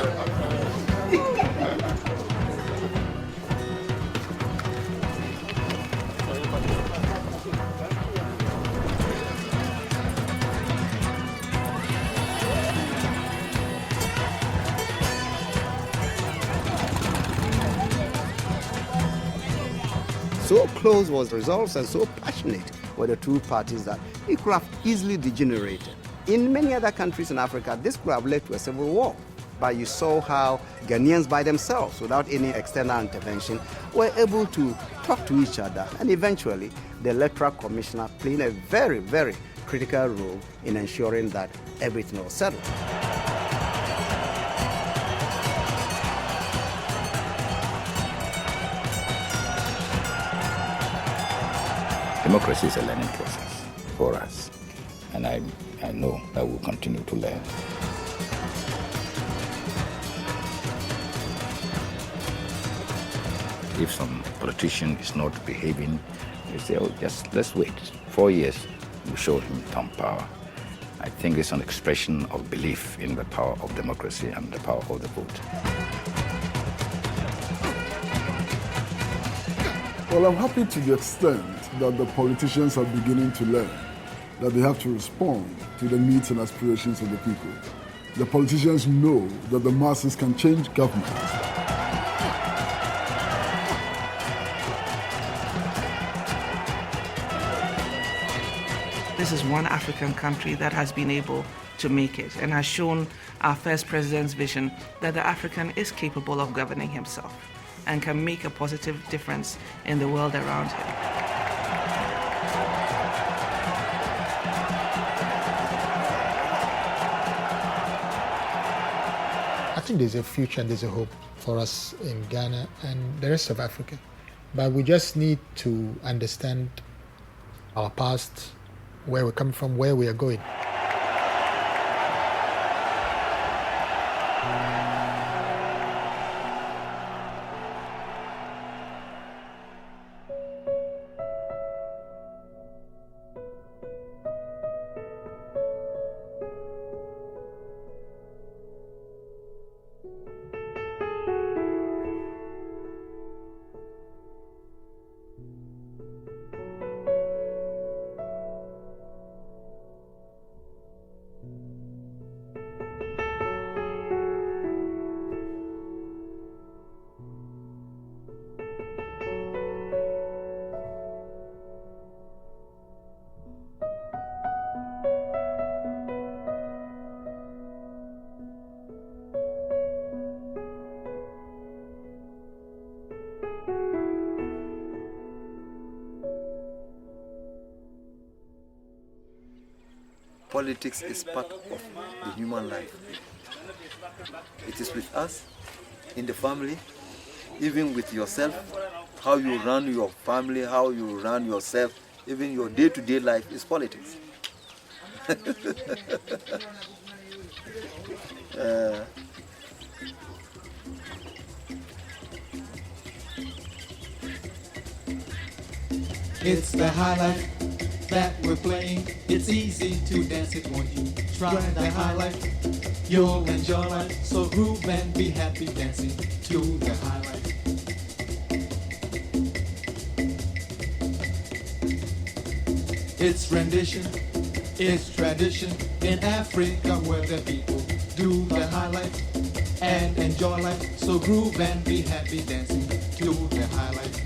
So close was the results and so passionate were the two parties that it could have easily degenerated. In many other countries in Africa, this could have led to a civil war. But you saw how Ghanaians by themselves, without any external intervention, were able to talk to each other. And eventually, the Electoral Commissioner played a very, very critical role in ensuring that everything was settled. Democracy is a learning process for us, and I know that we'll continue to learn. If some politician is not behaving, you say, oh, just let's wait. 4 years, we show him some power. I think it's an expression of belief in the power of democracy and the power of the vote. Well, I'm happy to the extent that the politicians are beginning to learn that they have to respond to the needs and aspirations of the people. The politicians know that the masses can change government. This is one African country that has been able to make it and has shown our first president's vision that the African is capable of governing himself and can make a positive difference in the world around him. I think there's a future and there's a hope for us in Ghana and the rest of Africa. But we just need to understand our past, where we come from, where we are going. Politics is part of the human life. It is with us, in the family, even with yourself, how you run your family, how you run yourself, even your day-to-day life is politics. It's the highlight that we're playing. It's easy to dance it, won't you? Try the highlight, you'll enjoy life. So groove and be happy dancing to the highlight. It's rendition, it's tradition in Africa where the people do the highlight and enjoy life. So groove and be happy dancing to the highlight.